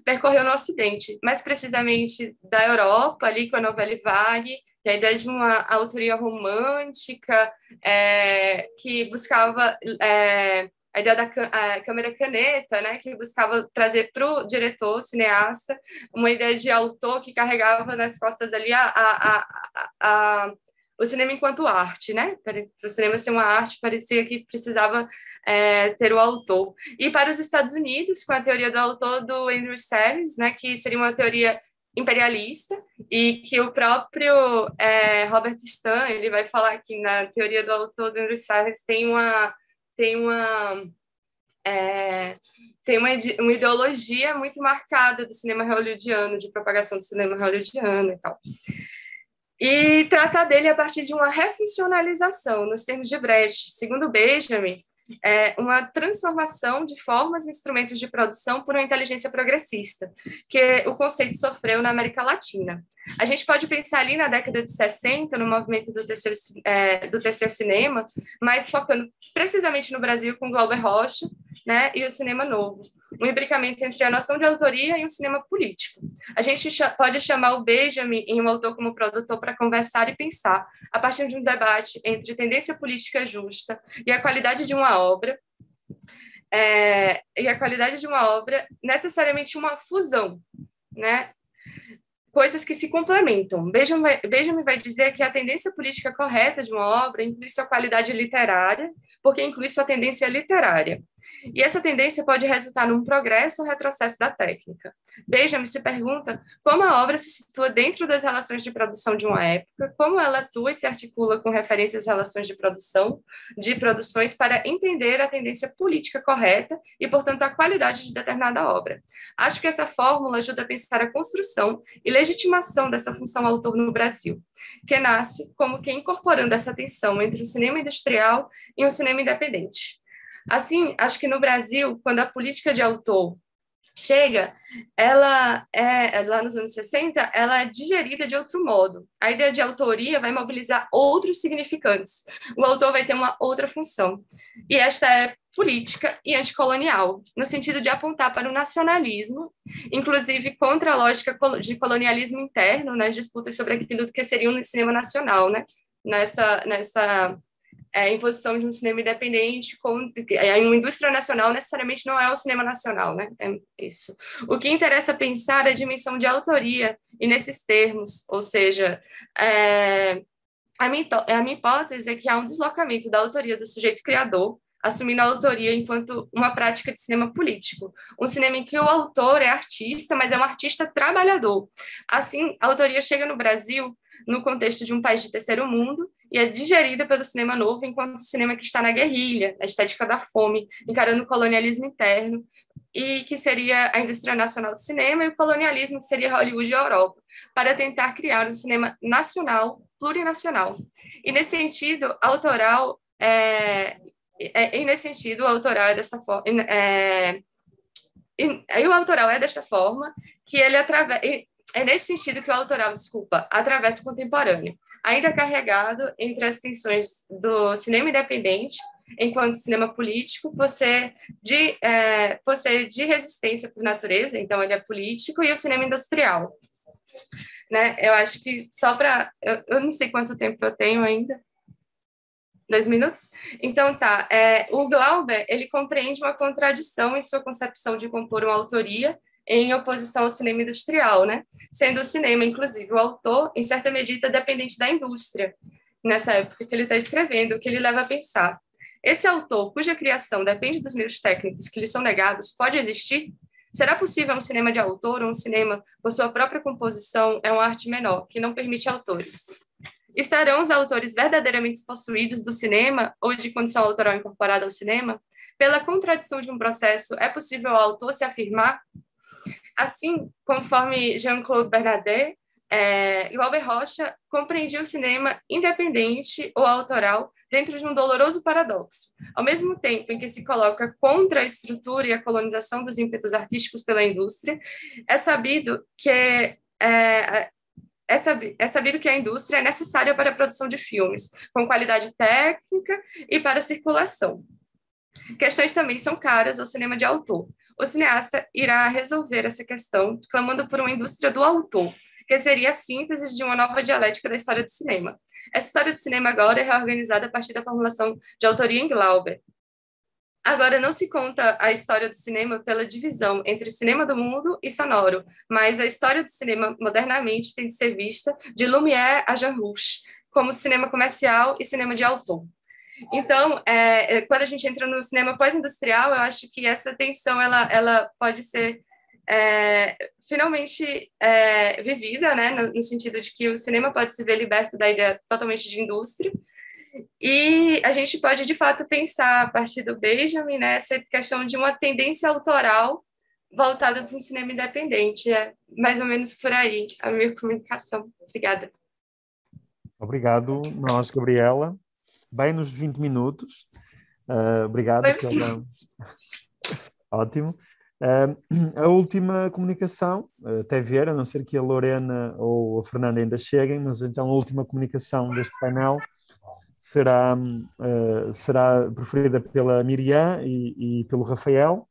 percorreu no Ocidente, mais precisamente da Europa, ali com a Nouvelle Vague, que é a ideia de uma autoria romântica, que buscava a ideia da câmera caneta, né, que buscava trazer para o diretor, cineasta, uma ideia de autor que carregava nas costas ali o cinema enquanto arte, né? Para o cinema ser uma arte, parecia que precisava ter o autor. E para os Estados Unidos, com a teoria do autor do Andrew Salles, né, que seria uma teoria imperialista, e que o próprio Robert Stan, ele vai falar que na teoria do autor do Andrew Salles tem uma ideologia muito marcada do cinema hollywoodiano, de propagação do cinema hollywoodiano e tal. E tratar dele a partir de uma refuncionalização, nos termos de Brecht. Segundo Benjamin, uma transformação de formas e instrumentos de produção por uma inteligência progressista, que o conceito sofreu na América Latina. A gente pode pensar ali na década de 60, no movimento do terceiro cinema, mas focando precisamente no Brasil com Glauber Rocha, né, e o cinema novo. Um imbricamento entre a noção de autoria e um cinema político. A gente pode chamar o Benjamin em um autor como produtor para conversar e pensar, a partir de um debate entre tendência política justa e a qualidade de uma obra, necessariamente uma fusão, né? Coisas que se complementam. Benjamin vai dizer que a tendência política correta de uma obra inclui sua qualidade literária, porque inclui sua tendência literária. E essa tendência pode resultar num progresso ou retrocesso da técnica. Benjamin se pergunta como a obra se situa dentro das relações de produção de uma época, como ela atua e se articula com referências às relações de produções para entender a tendência política correta e, portanto, a qualidade de determinada obra. Acho que essa fórmula ajuda a pensar a construção e legitimação dessa função autor no Brasil, que nasce como que incorporando essa tensão entre o cinema industrial e o cinema independente. Assim, acho que no Brasil, quando a política de autor chega, ela lá nos anos 60, ela é digerida de outro modo. A ideia de autoria vai mobilizar outros significantes. O autor vai ter uma outra função. E esta é política e anticolonial, no sentido de apontar para o nacionalismo, inclusive contra a lógica de colonialismo interno, nas disputas sobre aquilo que seria um cinema nacional, né? Nessa imposição de um cinema independente, uma indústria nacional necessariamente não é o cinema nacional, né? É isso. O que interessa pensar é a dimensão de autoria, e nesses termos, ou seja, a minha hipótese é que há um deslocamento da autoria do sujeito criador, assumindo a autoria enquanto uma prática de cinema político, um cinema em que o autor é artista, mas é um artista trabalhador. Assim, a autoria chega no Brasil no contexto de um país de terceiro mundo e é digerida pelo cinema novo enquanto cinema que está na guerrilha, na estética da fome, encarando o colonialismo interno, e que seria a indústria nacional do cinema, e o colonialismo, que seria Hollywood e Europa, para tentar criar um cinema nacional, plurinacional. E nesse sentido, autoral é dessa forma, e o autoral é desta forma que ele é nesse sentido que o autoral, atravessa o contemporâneo, ainda carregado entre as tensões do cinema independente, enquanto cinema político, por ser de resistência por natureza, então ele é político, e o cinema industrial. Né? Eu acho que só para... Eu não sei quanto tempo eu tenho ainda. 2 minutos? Então, tá. O Glauber, ele compreende uma contradição em sua concepção de compor uma autoria em oposição ao cinema industrial, né? Sendo o cinema, inclusive, o autor, em certa medida, dependente da indústria, nessa época que ele está escrevendo, o que ele leva a pensar. Esse autor, cuja criação depende dos meios técnicos que lhe são negados, pode existir? Será possível um cinema de autor ou um cinema, por sua própria composição, é uma arte menor, que não permite autores? Estarão os autores verdadeiramente possuídos do cinema ou de condição autoral incorporada ao cinema? Pela contradição de um processo, é possível ao autor se afirmar? Assim, conforme Jean-Claude Bernardet, Glauber Rocha compreendia o cinema independente ou autoral dentro de um doloroso paradoxo. Ao mesmo tempo em que se coloca contra a estrutura e a colonização dos ímpetos artísticos pela indústria, é sabido que a indústria é necessária para a produção de filmes, com qualidade técnica e para a circulação. Questões também são caras ao cinema de autor. O cineasta irá resolver essa questão clamando por uma indústria do autor, que seria a síntese de uma nova dialética da história do cinema. Essa história do cinema agora é reorganizada a partir da formulação de autoria em Glauber. Agora, não se conta a história do cinema pela divisão entre cinema do mundo e sonoro, mas a história do cinema, modernamente, tem de ser vista de Lumière a Jean Rouch, como cinema comercial e cinema de autor. Então, quando a gente entra no cinema pós-industrial, eu acho que essa tensão ela pode ser finalmente vivida, né, no sentido de que o cinema pode se ver liberto da ideia totalmente de indústria, e a gente pode, de fato, pensar, a partir do Benjamin, né, essa questão de uma tendência autoral voltada para um cinema independente. É mais ou menos por aí a minha comunicação. Obrigada. Obrigado, nós, Gabriela. Bem nos 20 minutos. Obrigado pela... Ótimo. A última comunicação, até ver, a não ser que a Lorena ou a Fernanda ainda cheguem, mas então a última comunicação deste painel será preferida pela Miriam e pelo Rafael,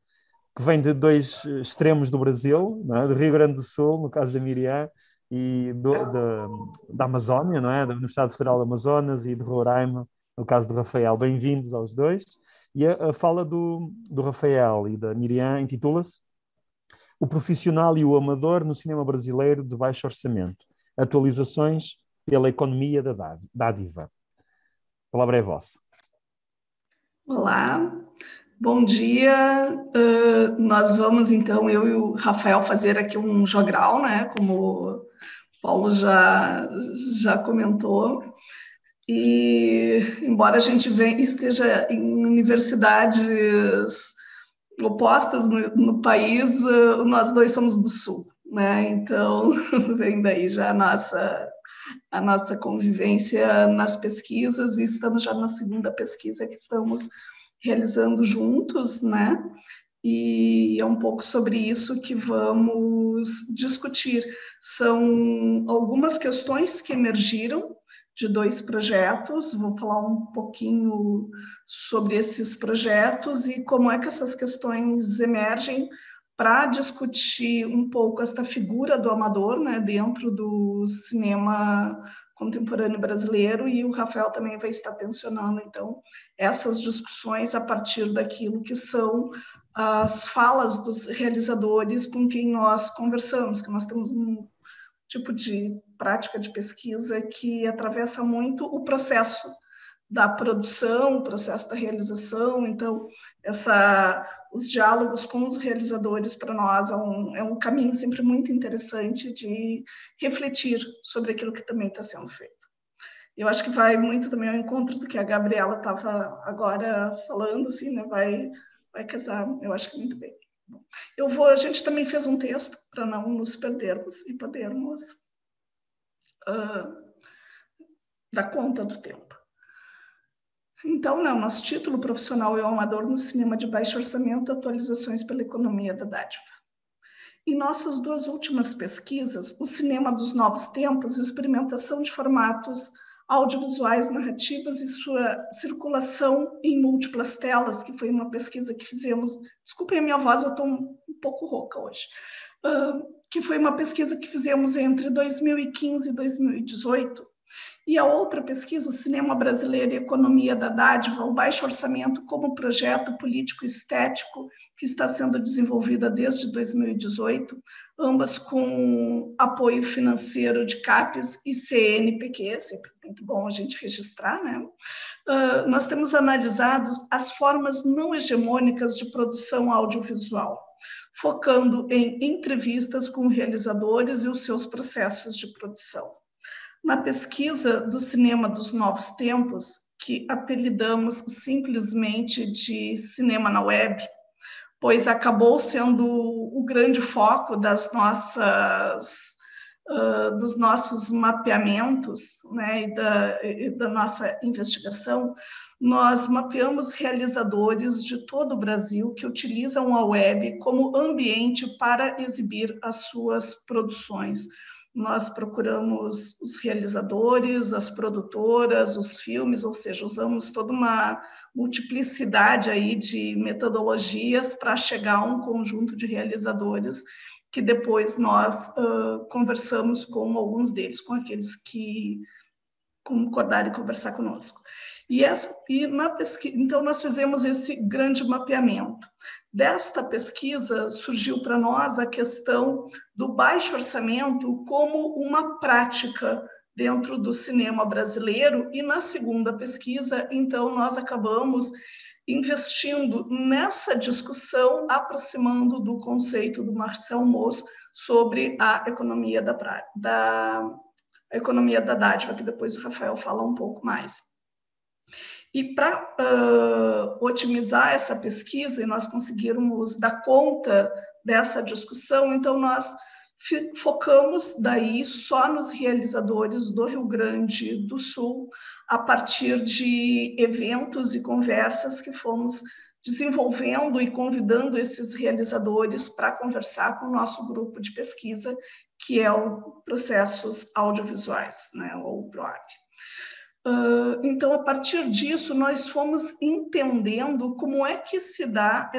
que vem de dois extremos do Brasil, não é? Do Rio Grande do Sul, no caso da Miriam, e da Amazónia, não é? Da Universidade Federal do Amazonas, e de Roraima, no caso do Rafael. Bem-vindos aos dois. E a fala do Rafael e da Miriam intitula-se O Profissional e o Amador no Cinema Brasileiro de Baixo Orçamento. Atualizações pela Economia da Dádiva. A palavra é vossa. Olá, bom dia. Nós vamos, então, eu e o Rafael, fazer aqui um jogral, né? Como o Paulo já comentou. E, embora a gente esteja em universidades opostas no país, nós dois somos do Sul, né? Então, vem daí já a nossa convivência nas pesquisas, e estamos já na segunda pesquisa que estamos realizando juntos, né? E é um pouco sobre isso que vamos discutir. São algumas questões que emergiram de dois projetos, vou falar um pouquinho sobre esses projetos e como é que essas questões emergem para discutir um pouco esta figura do amador, né, dentro do cinema contemporâneo brasileiro, e o Rafael também vai estar tensionando, então, essas discussões a partir daquilo que são as falas dos realizadores com quem nós conversamos, que nós temos um tipo de prática de pesquisa que atravessa muito o processo da produção, o processo da realização. Então, os diálogos com os realizadores, para nós, é um caminho sempre muito interessante de refletir sobre aquilo que também está sendo feito. Eu acho que vai muito também ao encontro do que a Gabriela estava agora falando, assim, né? Vai casar, eu acho que muito bem. A gente também fez um texto para não nos perdermos e podermos dar conta do tempo. Então, o nosso título profissional é O Amador no Cinema de Baixo Orçamento, Atualizações pela Economia da Dádiva. Em nossas duas últimas pesquisas, O Cinema dos Novos Tempos, Experimentação de Formatos Audiovisuais Narrativas e Sua Circulação em Múltiplas Telas, que foi uma pesquisa que fizemos, desculpem a minha voz, eu estou um pouco rouca hoje, que foi uma pesquisa que fizemos entre 2015 e 2018, e a outra pesquisa, O Cinema Brasileiro e Economia da Dádiva, o Baixo Orçamento como Projeto Político Estético, que está sendo desenvolvida desde 2018, ambas com apoio financeiro de CAPES e CNPq, sempre muito bom a gente registrar, né? Nós temos analisado as formas não hegemônicas de produção audiovisual, focando em entrevistas com realizadores e os seus processos de produção. Na pesquisa do Cinema dos Novos Tempos, que apelidamos simplesmente de Cinema na Web, pois acabou sendo o grande foco das nossas dos nossos mapeamentos, né, e da nossa investigação, nós mapeamos realizadores de todo o Brasil que utilizam a web como ambiente para exibir as suas produções. Nós procuramos os realizadores, as produtoras, os filmes, ou seja, usamos toda uma multiplicidade aí de metodologias para chegar a um conjunto de realizadores que depois nós conversamos com alguns deles, com aqueles que concordarem conversar conosco. Então, nós fizemos esse grande mapeamento. Desta pesquisa, surgiu para nós a questão do baixo orçamento como uma prática dentro do cinema brasileiro, e na segunda pesquisa, então, nós acabamos investindo nessa discussão, aproximando do conceito do Marcel Mauss sobre a economia da economia da dádiva, que depois o Rafael fala um pouco mais. E para otimizar essa pesquisa e nós conseguirmos dar conta dessa discussão, então nós focamos daí só nos realizadores do Rio Grande do Sul, a partir de eventos e conversas que fomos desenvolvendo e convidando esses realizadores para conversar com o nosso grupo de pesquisa, que é o Processos Audiovisuais, né, ou PROAV. Então, a partir disso, nós fomos entendendo como é que se dá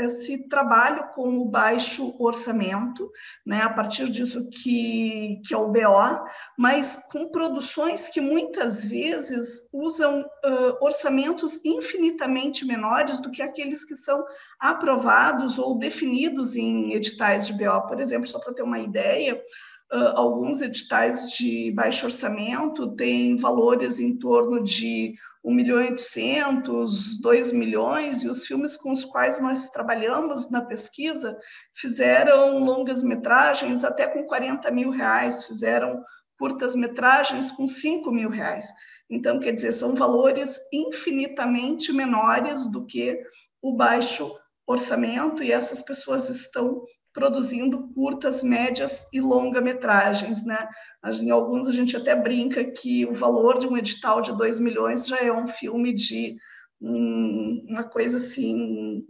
esse trabalho com o baixo orçamento, né, a partir disso que é o BO, mas com produções que muitas vezes usam orçamentos infinitamente menores do que aqueles que são aprovados ou definidos em editais de BO. Por exemplo, só para ter uma ideia, alguns editais de baixo orçamento têm valores em torno de 1.800.000, 2 milhões, e os filmes com os quais nós trabalhamos na pesquisa fizeram longas-metragens até com 40 mil reais, fizeram curtas-metragens com 5 mil reais. Então, quer dizer, são valores infinitamente menores do que o baixo orçamento, e essas pessoas estão produzindo curtas, médias e longa-metragens, né? Em alguns a gente até brinca que o valor de um edital de 2 milhões já é um filme de uma coisa assim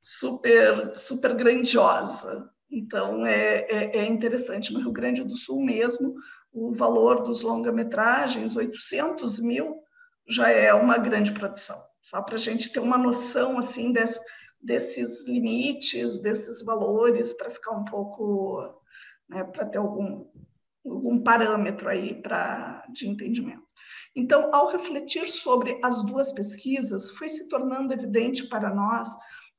super, super grandiosa. Então é interessante. No Rio Grande do Sul mesmo, o valor dos longa-metragens, 800 mil, já é uma grande produção. Só para a gente ter uma noção assim desses limites, desses valores, para ficar um pouco, né, para ter algum parâmetro aí de entendimento. Então, ao refletir sobre as duas pesquisas, foi se tornando evidente para nós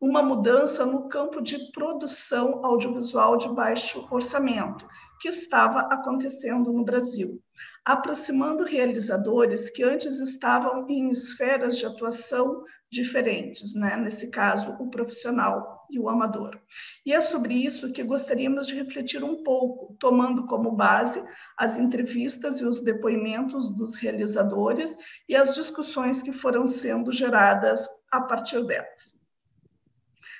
uma mudança no campo de produção audiovisual de baixo orçamento, que estava acontecendo no Brasil, aproximando realizadores que antes estavam em esferas de atuação diferentes, né? Nesse caso, o profissional e o amador. E é sobre isso que gostaríamos de refletir um pouco, tomando como base as entrevistas e os depoimentos dos realizadores e as discussões que foram sendo geradas a partir delas.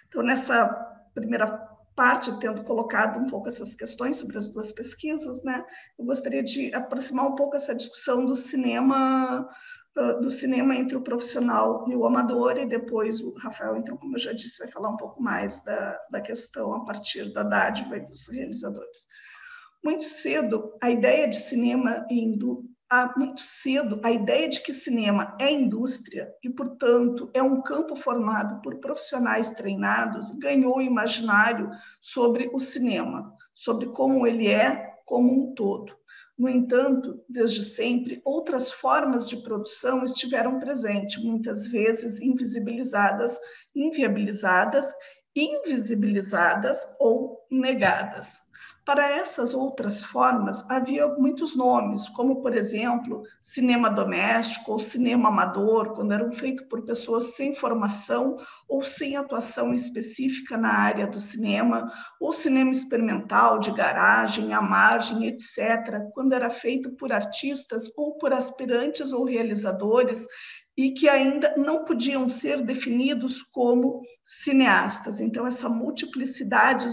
Então, nessa primeira parte, tendo colocado um pouco essas questões sobre as duas pesquisas, né, eu gostaria de aproximar um pouco essa discussão do cinema entre o profissional e o amador, e depois o Rafael, então, como eu já disse, vai falar um pouco mais da questão a partir da dádiva e dos realizadores. Muito cedo, a ideia de que cinema é indústria e, portanto, é um campo formado por profissionais treinados, ganhou o imaginário sobre o cinema, sobre como ele é como um todo. No entanto, desde sempre, outras formas de produção estiveram presentes, muitas vezes invisibilizadas, inviabilizadas, invisibilizadas ou negadas. Para essas outras formas, havia muitos nomes, como, por exemplo, cinema doméstico ou cinema amador, quando eram feitos por pessoas sem formação ou sem atuação específica na área do cinema, ou cinema experimental, de garagem, à margem, etc., quando era feito por artistas ou por aspirantes ou realizadores e que ainda não podiam ser definidos como cineastas. Então, essa multiplicidade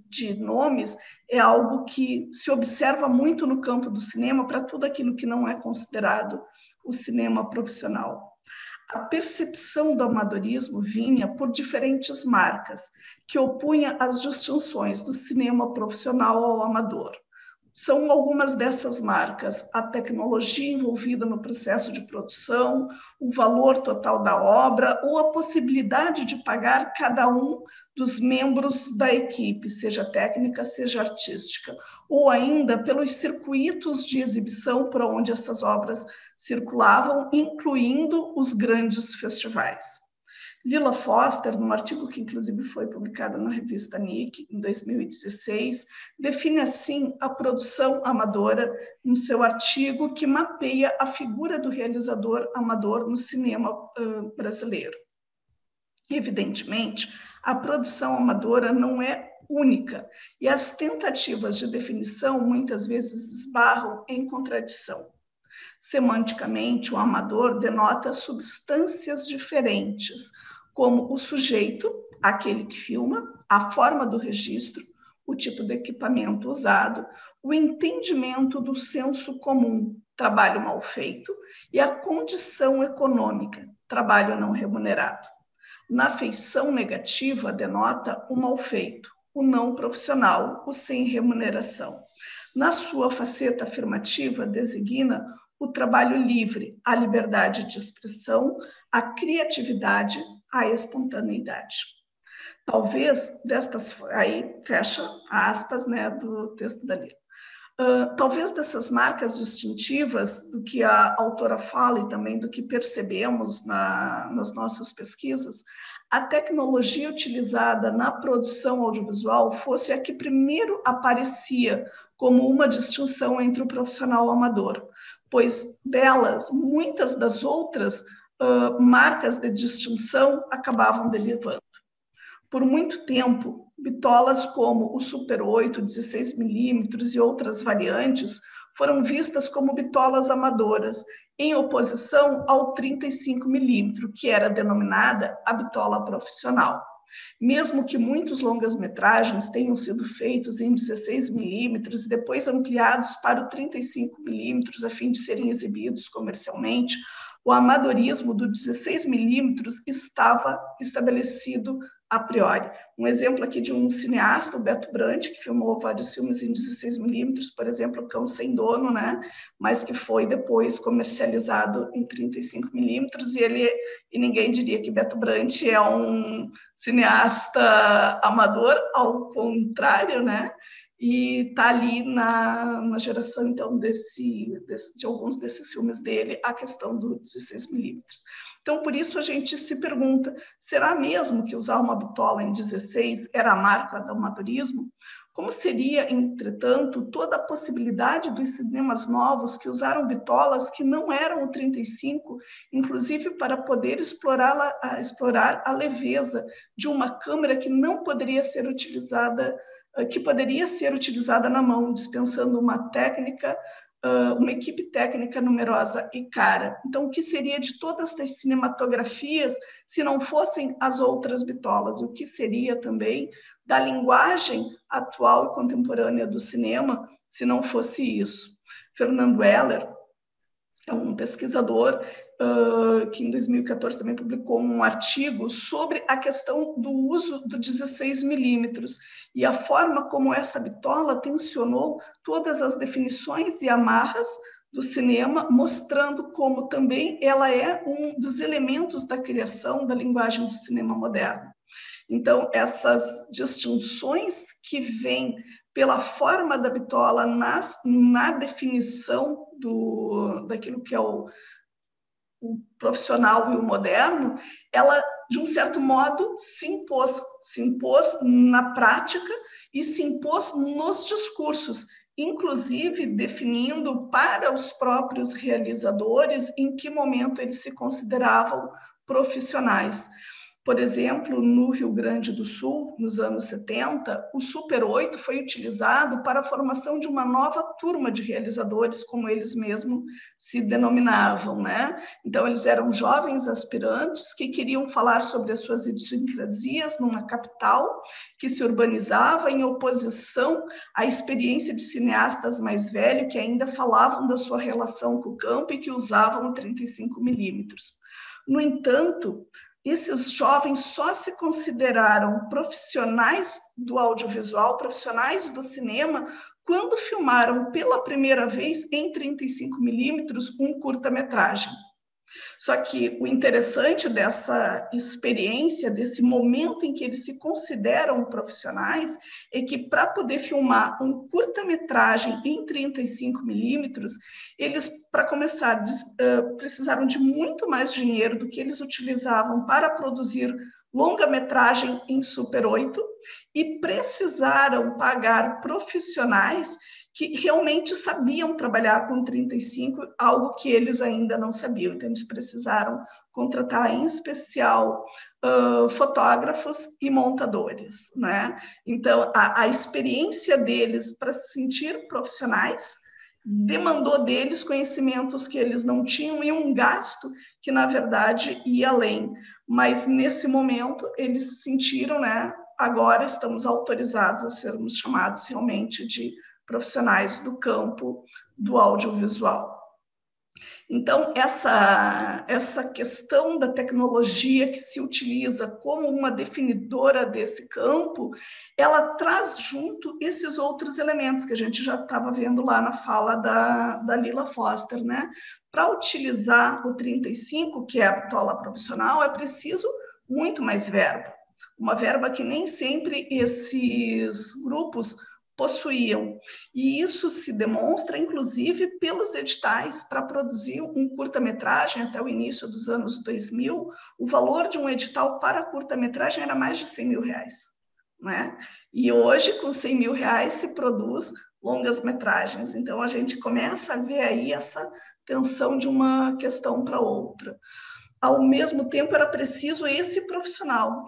de nomes é algo que se observa muito no campo do cinema para tudo aquilo que não é considerado o cinema profissional. A percepção do amadorismo vinha por diferentes marcas, que opunha as distinções do cinema profissional ao amador. São algumas dessas marcas: a tecnologia envolvida no processo de produção, o valor total da obra ou a possibilidade de pagar cada um dos membros da equipe, seja técnica, seja artística, ou ainda pelos circuitos de exibição por onde essas obras circulavam, incluindo os grandes festivais. Lila Foster, num artigo que inclusive foi publicado na revista Nick, em 2016, define assim a produção amadora no seu artigo que mapeia a figura do realizador amador no cinema brasileiro. Evidentemente, a produção amadora não é única e as tentativas de definição muitas vezes esbarram em contradição. Semanticamente, o amador denota substâncias diferentes, como o sujeito, aquele que filma, a forma do registro, o tipo de equipamento usado, o entendimento do senso comum, trabalho mal feito, e a condição econômica, trabalho não remunerado. Na feição negativa, denota o mal feito, o não profissional, o sem remuneração. Na sua faceta afirmativa, designa o trabalho livre, a liberdade de expressão, a criatividade, a espontaneidade. Talvez destas, aí fecha aspas, né, do texto da Lila. Talvez dessas marcas distintivas do que a autora fala e também do que percebemos nas nossas pesquisas, a tecnologia utilizada na produção audiovisual fosse a que primeiro aparecia como uma distinção entre o profissional e o amador, pois delas, muitas das outras marcas de distinção acabavam derivando. Por muito tempo, bitolas como o Super 8, 16mm e outras variantes foram vistas como bitolas amadoras, em oposição ao 35mm, que era denominada a bitola profissional. Mesmo que muitos longas-metragens tenham sido feitos em 16mm e depois ampliados para o 35mm a fim de serem exibidos comercialmente, o amadorismo do 16mm estava estabelecido a priori. Um exemplo aqui de um cineasta, o Beto Brandt, que filmou vários filmes em 16mm, por exemplo, Cão Sem Dono, né? Mas que foi depois comercializado em 35mm, e ninguém diria que Beto Brandt é um cineasta amador, ao contrário, né? E está ali na geração, então, de alguns desses filmes dele, a questão do 16mm. Então, por isso, a gente se pergunta, será mesmo que usar uma bitola em 16 era a marca do amadorismo? Como seria, entretanto, toda a possibilidade dos cinemas novos que usaram bitolas que não eram o 35, inclusive para poder explorar a leveza de uma câmera que não poderia ser utilizada, que poderia ser utilizada na mão, dispensando uma técnica, uma equipe técnica numerosa e cara. Então, o que seria de todas as cinematografias se não fossem as outras bitolas? O que seria também da linguagem atual e contemporânea do cinema se não fosse isso? Fernando Heller é um pesquisador que em 2014 também publicou um artigo sobre a questão do uso do 16mm e a forma como essa bitola tensionou todas as definições e amarras do cinema, mostrando como também ela é um dos elementos da criação da linguagem do cinema moderno. Então, essas distinções que vêm pela forma da bitola na definição daquilo que é o profissional e o moderno, ela, de um certo modo, se impôs na prática e se impôs nos discursos, inclusive definindo para os próprios realizadores em que momento eles se consideravam profissionais. Por exemplo, no Rio Grande do Sul, nos anos 70, o Super 8 foi utilizado para a formação de uma nova turma de realizadores, como eles mesmos se denominavam, né? Então, eles eram jovens aspirantes que queriam falar sobre as suas idiosincrasias numa capital que se urbanizava em oposição à experiência de cineastas mais velhos que ainda falavam da sua relação com o campo e que usavam o 35mm. No entanto, esses jovens só se consideraram profissionais do audiovisual, profissionais do cinema, quando filmaram pela primeira vez em 35mm um curta-metragem. Só que o interessante dessa experiência, desse momento em que eles se consideram profissionais, é que para poder filmar um curta-metragem em 35mm, eles, para começar, precisaram de muito mais dinheiro do que eles utilizavam para produzir longa-metragem em Super 8 e precisaram pagar profissionais que realmente sabiam trabalhar com 35, algo que eles ainda não sabiam. Então, eles precisaram contratar, em especial, fotógrafos e montadores, né? Então, a experiência deles para se sentir profissionais demandou deles conhecimentos que eles não tinham e um gasto que, na verdade, ia além. Mas, nesse momento, eles se sentiram, né? Agora estamos autorizados a sermos chamados realmente de profissionais do campo do audiovisual. Então, essa questão da tecnologia que se utiliza como uma definidora desse campo, ela traz junto esses outros elementos que a gente já estava vendo lá na fala da Lila Foster, né? Para utilizar o 35, que é a bitola profissional, é preciso muito mais verba. Uma verba que nem sempre esses grupos possuíam. E isso se demonstra, inclusive, pelos editais para produzir um curta-metragem até o início dos anos 2000. O valor de um edital para curta-metragem era mais de R$100 mil, né? E hoje, com R$100 mil, se produz longas-metragens. Então, a gente começa a ver aí essa tensão de uma questão para outra. Ao mesmo tempo, era preciso esse profissional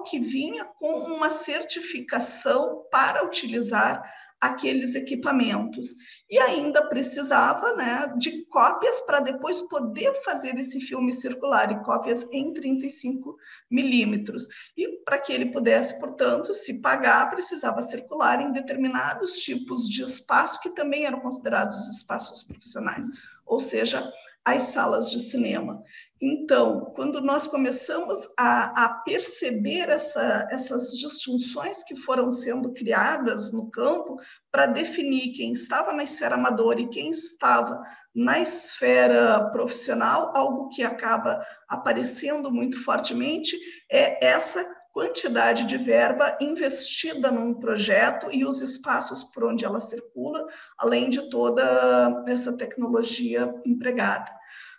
que vinha com uma certificação para utilizar aqueles equipamentos. E ainda precisava, né, de cópias para depois poder fazer esse filme circular, e cópias em 35mm. E para que ele pudesse, portanto, se pagar, precisava circular em determinados tipos de espaço que também eram considerados espaços profissionais, ou seja, as salas de cinema. Então, quando nós começamos a perceber essas distinções que foram sendo criadas no campo para definir quem estava na esfera amadora e quem estava na esfera profissional, algo que acaba aparecendo muito fortemente é essa quantidade de verba investida num projeto e os espaços por onde ela circula, além de toda essa tecnologia empregada.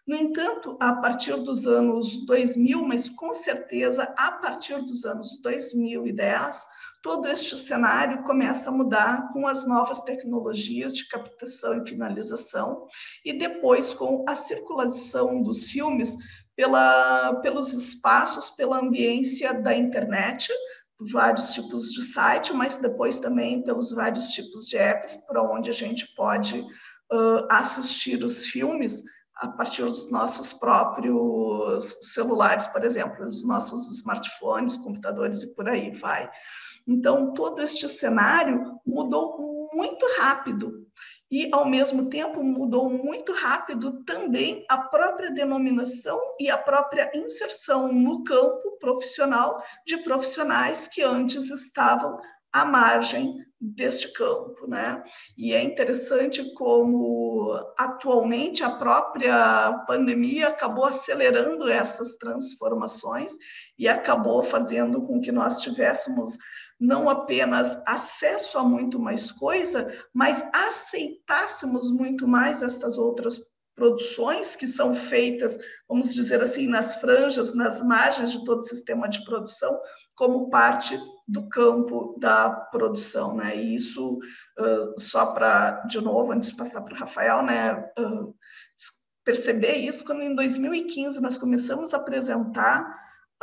No entanto, a partir dos anos 2000, mas com certeza a partir dos anos 2010, todo este cenário começa a mudar com as novas tecnologias de captação e finalização, e depois com a circulação dos filmes pelos espaços, pela ambiência da internet, vários tipos de site, mas depois também pelos vários tipos de apps por onde a gente pode assistir os filmes a partir dos nossos próprios celulares, por exemplo, dos nossos smartphones, computadores e por aí vai. Então, todo este cenário mudou muito rápido e, ao mesmo tempo, mudou muito rápido também a própria denominação e a própria inserção no campo profissional de profissionais que antes estavam à margem deste campo, né? E é interessante como, atualmente, a própria pandemia acabou acelerando essas transformações e acabou fazendo com que nós tivéssemos não apenas acesso a muito mais coisa, mas aceitássemos muito mais estas outras produções que são feitas, vamos dizer assim, nas franjas, nas margens de todo o sistema de produção, como parte do campo da produção, né? E isso, só para, de novo, antes de passar para o Rafael, né, perceber isso, quando em 2015 nós começamos a apresentar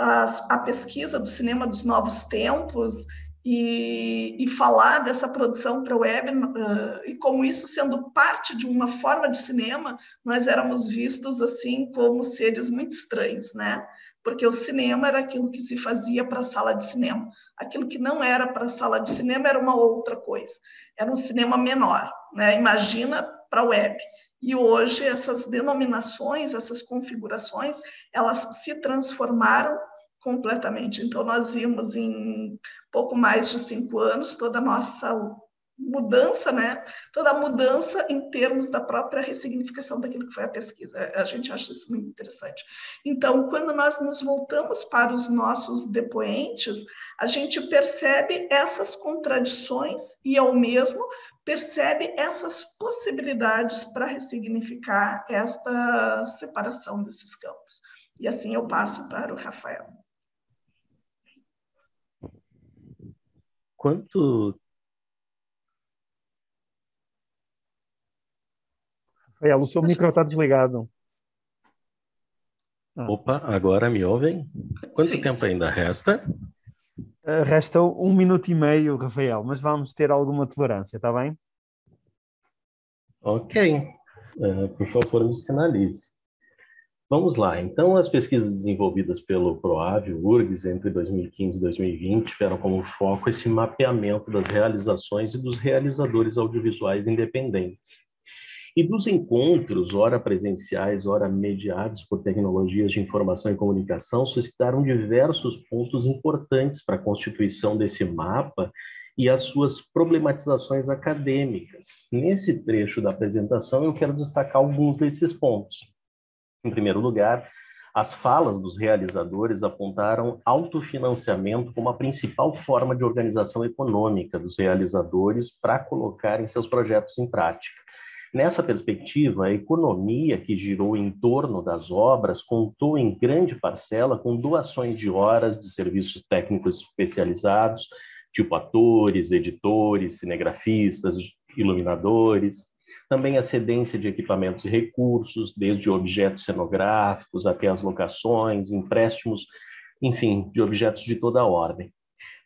a pesquisa do cinema dos novos tempos e falar dessa produção para a web, e como isso sendo parte de uma forma de cinema, nós éramos vistos assim como seres muito estranhos, né? Porque o cinema era aquilo que se fazia para a sala de cinema. Aquilo que não era para a sala de cinema era uma outra coisa. Era um cinema menor, né? Imagina para a web. E hoje essas denominações, essas configurações, elas se transformaram completamente. Então, nós vimos em pouco mais de 5 anos toda a nossa mudança, né? Toda a mudança em termos da própria ressignificação daquilo que foi a pesquisa. A gente acha isso muito interessante. Então, quando nós nos voltamos para os nossos depoentes, a gente percebe essas contradições e, ao mesmo, percebe essas possibilidades para ressignificar esta separação desses campos. E assim eu passo para o Rafael. Rafael, o seu micro está desligado. Opa, agora me ouvem? Quanto Sim. tempo ainda resta? Resta 1 minuto e meio, Rafael, mas vamos ter alguma tolerância, está bem? Ok. Por favor, me sinalize. Vamos lá. Então, as pesquisas desenvolvidas pelo PROAV, o URGS, entre 2015 e 2020, tiveram como foco esse mapeamento das realizações e dos realizadores audiovisuais independentes. E dos encontros, ora presenciais, ora mediados por tecnologias de informação e comunicação, suscitaram diversos pontos importantes para a constituição desse mapa e as suas problematizações acadêmicas. Nesse trecho da apresentação, eu quero destacar alguns desses pontos. Em primeiro lugar, as falas dos realizadores apontaram autofinanciamento como a principal forma de organização econômica dos realizadores para colocarem seus projetos em prática. Nessa perspectiva, a economia que girou em torno das obras contou em grande parcela com doações de horas de serviços técnicos especializados, tipo atores, editores, cinegrafistas, iluminadores, também a cedência de equipamentos e recursos, desde objetos cenográficos até as locações, empréstimos, enfim, de objetos de toda a ordem.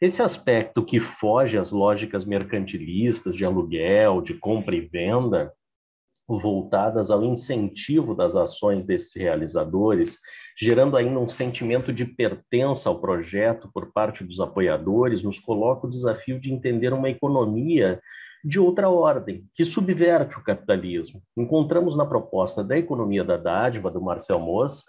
Esse aspecto que foge às lógicas mercantilistas de aluguel, de compra e venda, voltadas ao incentivo das ações desses realizadores, gerando ainda um sentimento de pertença ao projeto por parte dos apoiadores, nos coloca o desafio de entender uma economia de outra ordem, que subverte o capitalismo. Encontramos na proposta da economia da dádiva, do Marcel Mauss,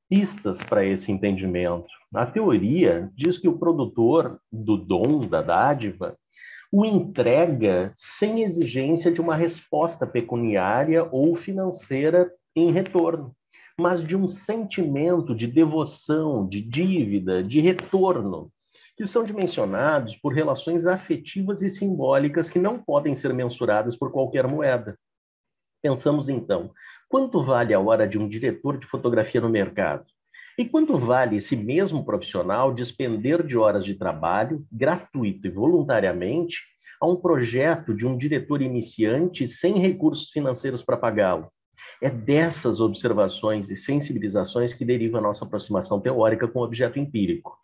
pistas para esse entendimento. A teoria diz que o produtor do dom, da dádiva, o entrega sem exigência de uma resposta pecuniária ou financeira em retorno, mas de um sentimento de devoção, de dívida, de retorno, que são dimensionados por relações afetivas e simbólicas que não podem ser mensuradas por qualquer moeda. Pensamos então, quanto vale a hora de um diretor de fotografia no mercado? E quanto vale esse mesmo profissional despender de horas de trabalho, gratuito e voluntariamente, a um projeto de um diretor iniciante sem recursos financeiros para pagá-lo? É dessas observações e sensibilizações que deriva a nossa aproximação teórica com o objeto empírico.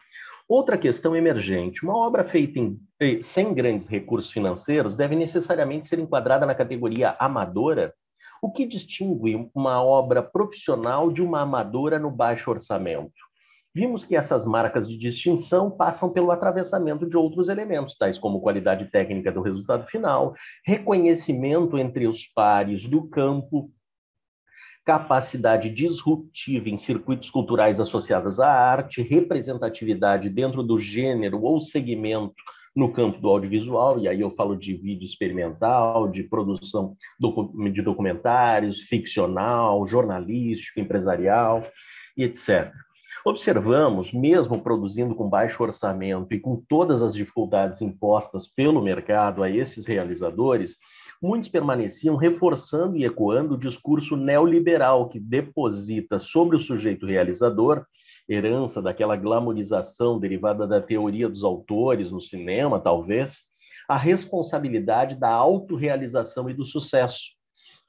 Outra questão emergente, uma obra feita sem grandes recursos financeiros deve necessariamente ser enquadrada na categoria amadora? O que distingue uma obra profissional de uma amadora no baixo orçamento? Vimos que essas marcas de distinção passam pelo atravessamento de outros elementos, tais como qualidade técnica do resultado final, reconhecimento entre os pares do campo, capacidade disruptiva em circuitos culturais associados à arte, representatividade dentro do gênero ou segmento no campo do audiovisual, e aí eu falo de vídeo experimental, de produção de documentários, ficcional, jornalístico, empresarial, e etc. Observamos, mesmo produzindo com baixo orçamento e com todas as dificuldades impostas pelo mercado a esses realizadores, muitos permaneciam reforçando e ecoando o discurso neoliberal que deposita sobre o sujeito realizador, herança daquela glamorização derivada da teoria dos autores no cinema, talvez, a responsabilidade da autorrealização e do sucesso.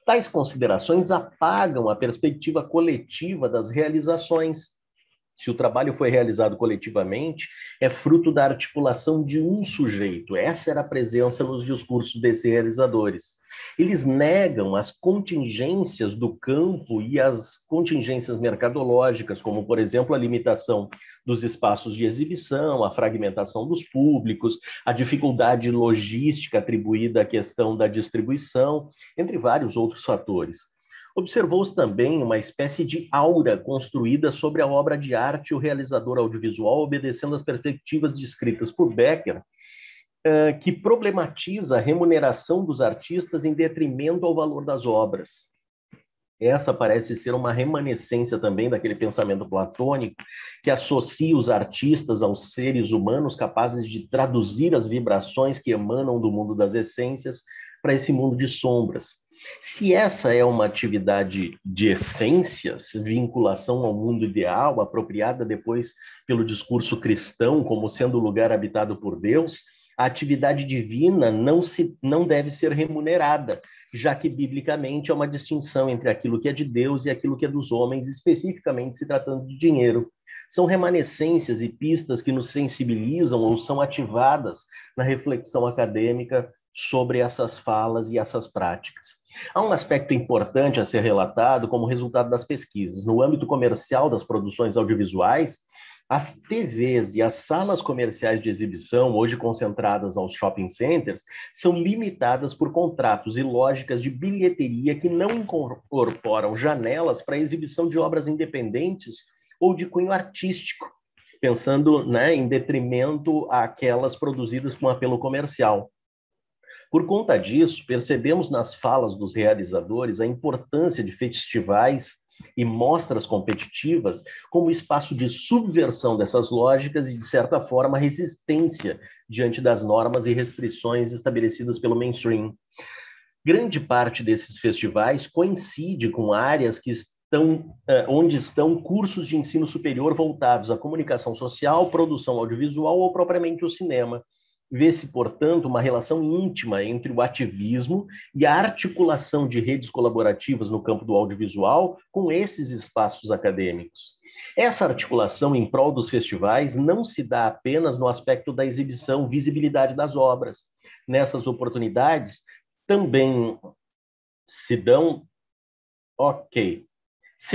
Tais considerações apagam a perspectiva coletiva das realizações, Se o trabalho foi realizado coletivamente, é fruto da articulação de um sujeito. Essa era a presença nos discursos desses realizadores. Eles negam as contingências do campo e as contingências mercadológicas, como, por exemplo, a limitação dos espaços de exibição, a fragmentação dos públicos, a dificuldade logística atribuída à questão da distribuição, entre vários outros fatores. Observou-se também uma espécie de aura construída sobre a obra de arte e o realizador audiovisual, obedecendo às perspectivas descritas por Becker, que problematiza a remuneração dos artistas em detrimento ao valor das obras. Essa parece ser uma remanescência também daquele pensamento platônico que associa os artistas aos seres humanos capazes de traduzir as vibrações que emanam do mundo das essências para esse mundo de sombras. Se essa é uma atividade de essências, vinculação ao mundo ideal, apropriada depois pelo discurso cristão como sendo o lugar habitado por Deus, a atividade divina não deve ser remunerada, já que biblicamente é uma distinção entre aquilo que é de Deus e aquilo que é dos homens, especificamente se tratando de dinheiro. São remanescências e pistas que nos sensibilizam ou são ativadas na reflexão acadêmica sobre essas falas e essas práticas. Há um aspecto importante a ser relatado como resultado das pesquisas. No âmbito comercial das produções audiovisuais, as TVs e as salas comerciais de exibição, hoje concentradas aos shopping centers, são limitadas por contratos e lógicas de bilheteria que não incorporam janelas para a exibição de obras independentes ou de cunho artístico, pensando, né, em detrimento àquelas produzidas com apelo comercial. Por conta disso, percebemos nas falas dos realizadores a importância de festivais e mostras competitivas como espaço de subversão dessas lógicas e, de certa forma, resistência diante das normas e restrições estabelecidas pelo mainstream. Grande parte desses festivais coincide com áreas que onde estão cursos de ensino superior voltados à comunicação social, produção audiovisual ou propriamente o cinema. Vê-se, portanto, uma relação íntima entre o ativismo e a articulação de redes colaborativas no campo do audiovisual com esses espaços acadêmicos. Essa articulação em prol dos festivais não se dá apenas no aspecto da exibição, visibilidade das obras. Nessas oportunidades, também se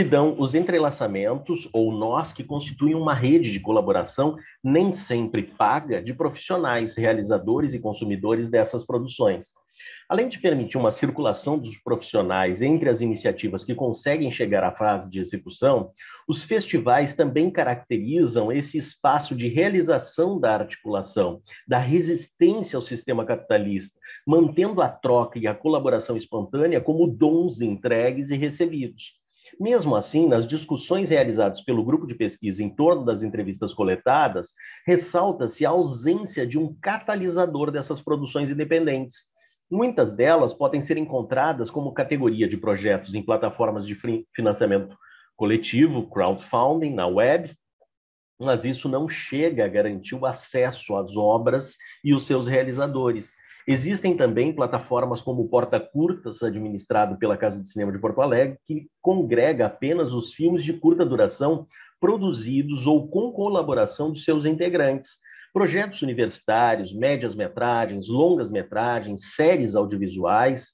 dão os entrelaçamentos ou nós que constituem uma rede de colaboração nem sempre paga de profissionais, realizadores e consumidores dessas produções. Além de permitir uma circulação dos profissionais entre as iniciativas que conseguem chegar à fase de execução, os festivais também caracterizam esse espaço de realização da articulação, da resistência ao sistema capitalista, mantendo a troca e a colaboração espontânea como dons entregues e recebidos. Mesmo assim, nas discussões realizadas pelo grupo de pesquisa em torno das entrevistas coletadas, ressalta-se a ausência de um catalisador dessas produções independentes. Muitas delas podem ser encontradas como categoria de projetos em plataformas de financiamento coletivo, crowdfunding, na web, mas isso não chega a garantir o acesso às obras e os seus realizadores. Existem também plataformas como o Porta Curtas, administrado pela Casa de Cinema de Porto Alegre, que congrega apenas os filmes de curta duração produzidos ou com colaboração de seus integrantes. Projetos universitários, médias-metragens, longas-metragens, séries audiovisuais,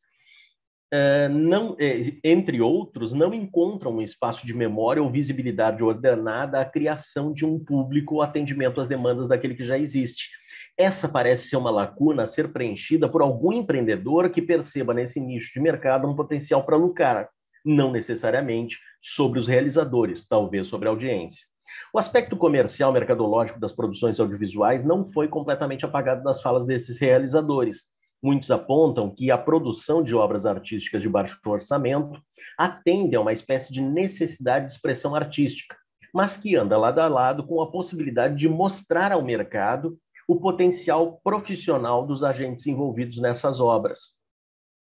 entre outros, não encontram um espaço de memória ou visibilidade ordenada à criação de um público ou atendimento às demandas daquele que já existe. Essa parece ser uma lacuna a ser preenchida por algum empreendedor que perceba nesse nicho de mercado um potencial para lucrar, não necessariamente sobre os realizadores, talvez sobre a audiência. O aspecto comercial mercadológico das produções audiovisuais não foi completamente apagado das falas desses realizadores. Muitos apontam que a produção de obras artísticas de baixo orçamento atende a uma espécie de necessidade de expressão artística, mas que anda lado a lado com a possibilidade de mostrar ao mercado o potencial profissional dos agentes envolvidos nessas obras.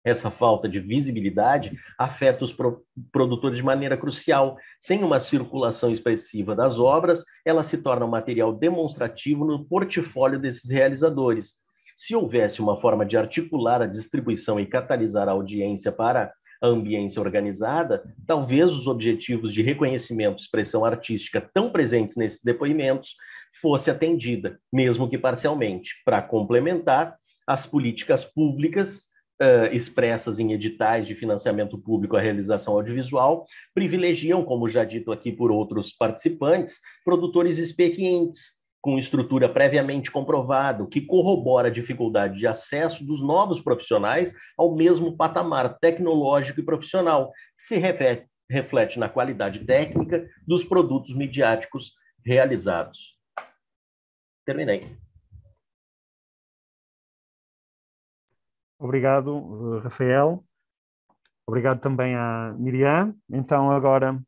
Essa falta de visibilidade afeta os produtores de maneira crucial. Sem uma circulação expressiva das obras, ela se torna um material demonstrativo no portfólio desses realizadores. Se houvesse uma forma de articular a distribuição e catalisar a audiência para a ambiência organizada, talvez os objetivos de reconhecimento e expressão artística tão presentes nesses depoimentos fosse atendida, mesmo que parcialmente, para complementar as políticas públicas expressas em editais de financiamento público à realização audiovisual, privilegiam, como já dito aqui por outros participantes, produtores experientes, com estrutura previamente comprovada, o que corrobora a dificuldade de acesso dos novos profissionais ao mesmo patamar tecnológico e profissional, que se reflete na qualidade técnica dos produtos midiáticos realizados. Terminei. Obrigado, Rafael. Obrigado também à Miriam. Então, agora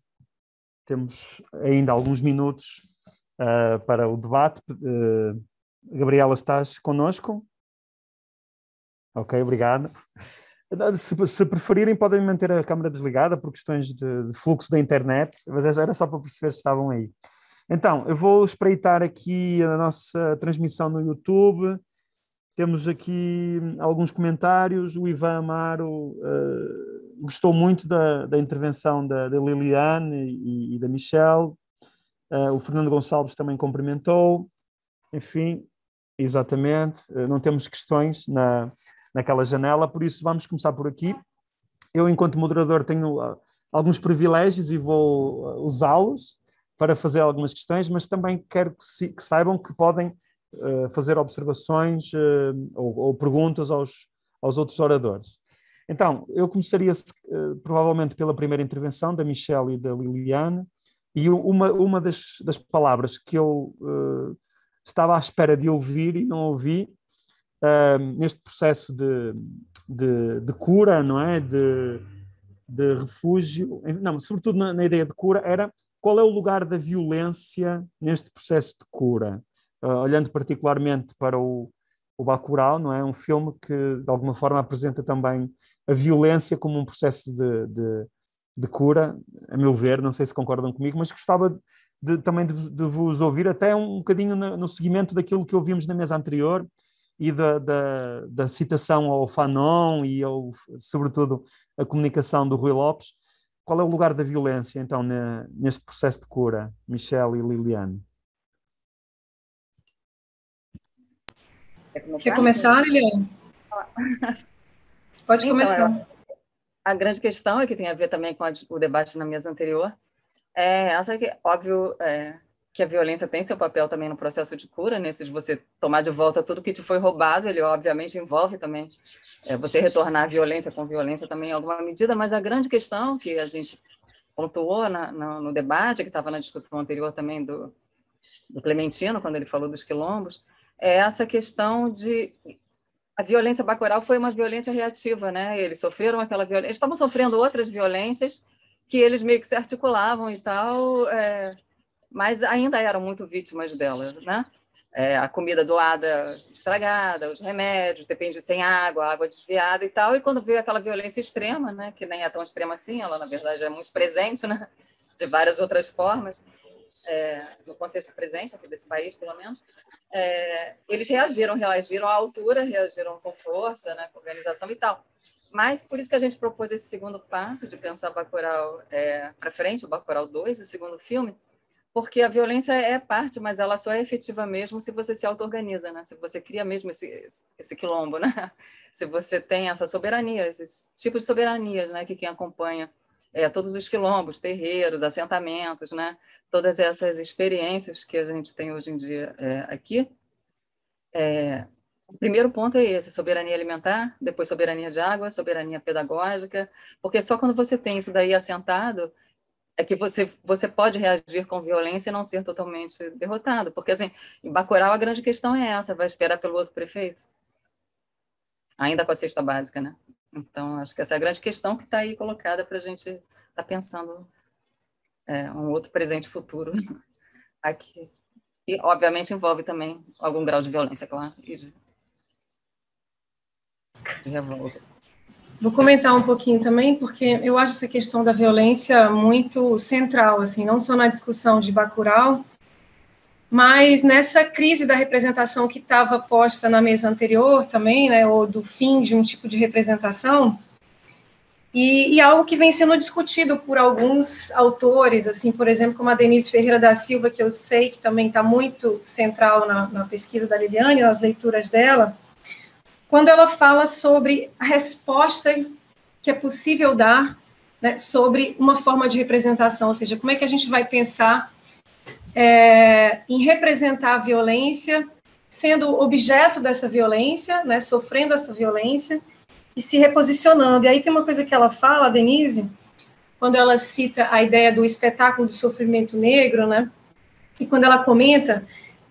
temos ainda alguns minutos para o debate. Gabriela, estás connosco? Ok, obrigado. Se preferirem, podem manter a câmara desligada por questões de fluxo da internet, mas era só para perceber se estavam aí. Então, eu vou espreitar aqui a nossa transmissão no YouTube. Temos aqui alguns comentários. O Ivan Amaro gostou muito da intervenção da Liliane e da Michelle. O Fernando Gonçalves também cumprimentou. Enfim, exatamente. Não temos questões naquela janela, por isso vamos começar por aqui. Eu, enquanto moderador, tenho alguns privilégios e vou usá-los para fazer algumas questões, mas também quero que saibam que podem fazer observações ou perguntas aos outros oradores. Então, eu começaria provavelmente pela primeira intervenção da Michelle e da Liliane, e uma das palavras que eu estava à espera de ouvir e não ouvi neste processo de cura, não é? De refúgio, não, sobretudo na ideia de cura, era qual é o lugar da violência neste processo de cura? Olhando particularmente para o Bacurau, não é? Um filme que, de alguma forma, apresenta também a violência como um processo de cura, a meu ver, não sei se concordam comigo, mas gostava também de vos ouvir até um bocadinho no seguimento daquilo que ouvimos na mesa anterior e da citação ao Fanon e, sobretudo, a comunicação do Rui Lopes. Qual é o lugar da violência, então, neste processo de cura, Michelle e Liliane? Quer começar, Liliane? Pode começar. A grande questão é que tem a ver também com o debate na mesa anterior. Essa que, óbvio, que a violência tem seu papel também no processo de cura, nesse de você tomar de volta tudo que te foi roubado. Ele, obviamente, envolve também você retornar a violência com violência também em alguma medida, mas a grande questão que a gente pontuou no debate, que estava na discussão anterior também do Clementino, quando ele falou dos quilombos, é essa questão de... A violência Bacurau foi uma violência reativa, né? Eles sofreram aquela violência... Eles estavam sofrendo outras violências que eles meio que se articulavam e tal, mas ainda eram muito vítimas delas, né? A comida doada estragada, os remédios, depende, sem água desviada e tal, e quando veio aquela violência extrema, né? Que nem é tão extrema assim, ela, na verdade, é muito presente, né? De várias outras formas, no contexto presente aqui desse país, pelo menos, eles reagiram à altura, reagiram com força, né, com organização e tal. Mas por isso que a gente propôs esse segundo passo de pensar Bacurau para frente, o Bacurau 2, o segundo filme, porque a violência é parte, mas ela só é efetiva mesmo se você se auto-organiza, né? Se você cria mesmo esse quilombo, né? Se você tem essa soberania, esses tipos de soberanias, né, que quem acompanha todos os quilombos, terreiros, assentamentos, né? Todas essas experiências que a gente tem hoje em dia aqui. O primeiro ponto é esse, soberania alimentar, depois soberania de água, soberania pedagógica, porque só quando você tem isso daí assentado é que você pode reagir com violência e não ser totalmente derrotado, porque assim, em Bacurau a grande questão é essa, vai esperar pelo outro prefeito? Ainda com a cesta básica, né? Então, acho que essa é a grande questão que está aí colocada para a gente estar pensando um outro presente futuro aqui. E, obviamente, envolve também algum grau de violência, claro, e de revolta. Vou comentar um pouquinho também, porque eu acho essa questão da violência muito central, assim, não só na discussão de Bacurau, mas nessa crise da representação que estava posta na mesa anterior também, né, ou do fim de um tipo de representação, E algo que vem sendo discutido por alguns autores, assim, por exemplo, como a Denise Ferreira da Silva, que eu sei que também está muito central na pesquisa da Liliane, nas leituras dela, quando ela fala sobre a resposta que é possível dar, né, sobre uma forma de representação, ou seja, como é que a gente vai pensar em representar a violência, sendo objeto dessa violência, né, sofrendo essa violência, e se reposicionando. E aí tem uma coisa que ela fala, a Denise, quando ela cita a ideia do espetáculo do sofrimento negro, né, e quando ela comenta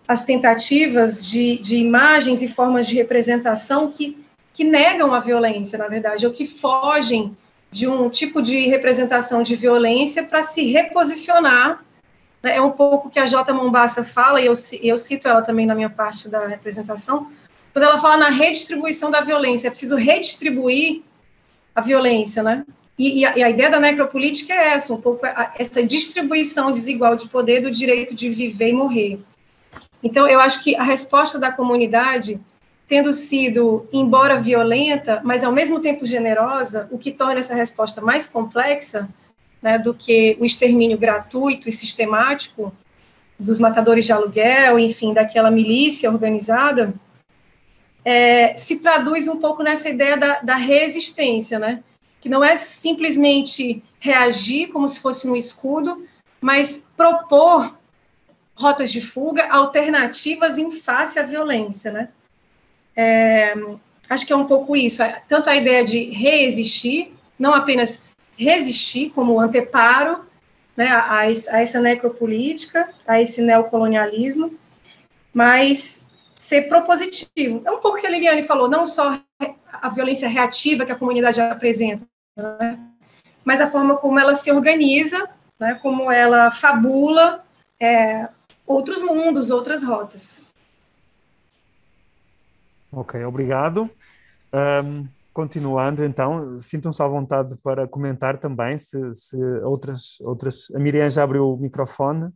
as tentativas de imagens e formas de representação que negam a violência, na verdade, ou que fogem de um tipo de representação de violência para se reposicionar, né. É um pouco que a J. Mombassa fala, e eu cito ela também na minha parte da representação, quando ela fala na redistribuição da violência, é preciso redistribuir a violência, né? E a ideia da necropolítica é essa, um pouco essa distribuição desigual de poder do direito de viver e morrer. Então, eu acho que a resposta da comunidade, tendo sido, embora violenta, mas ao mesmo tempo generosa, o que torna essa resposta mais complexa, né, do que o extermínio gratuito e sistemático dos matadores de aluguel, enfim, daquela milícia organizada, se traduz um pouco nessa ideia da resistência, né? Que não é simplesmente reagir como se fosse um escudo, mas propor rotas de fuga, alternativas em face à violência, né? Acho que é um pouco isso, tanto a ideia de resistir, não apenas resistir como anteparo, né, a essa necropolítica, a esse neocolonialismo, mas ser propositivo. É um pouco o que a Liliane falou, não só a violência reativa que a comunidade apresenta, né, mas a forma como ela se organiza, né, como ela fabula outros mundos, outras rotas. Ok, obrigado. Continuando, então, sintam-se à vontade para comentar também, se outras... A Miriam já abriu o microfone.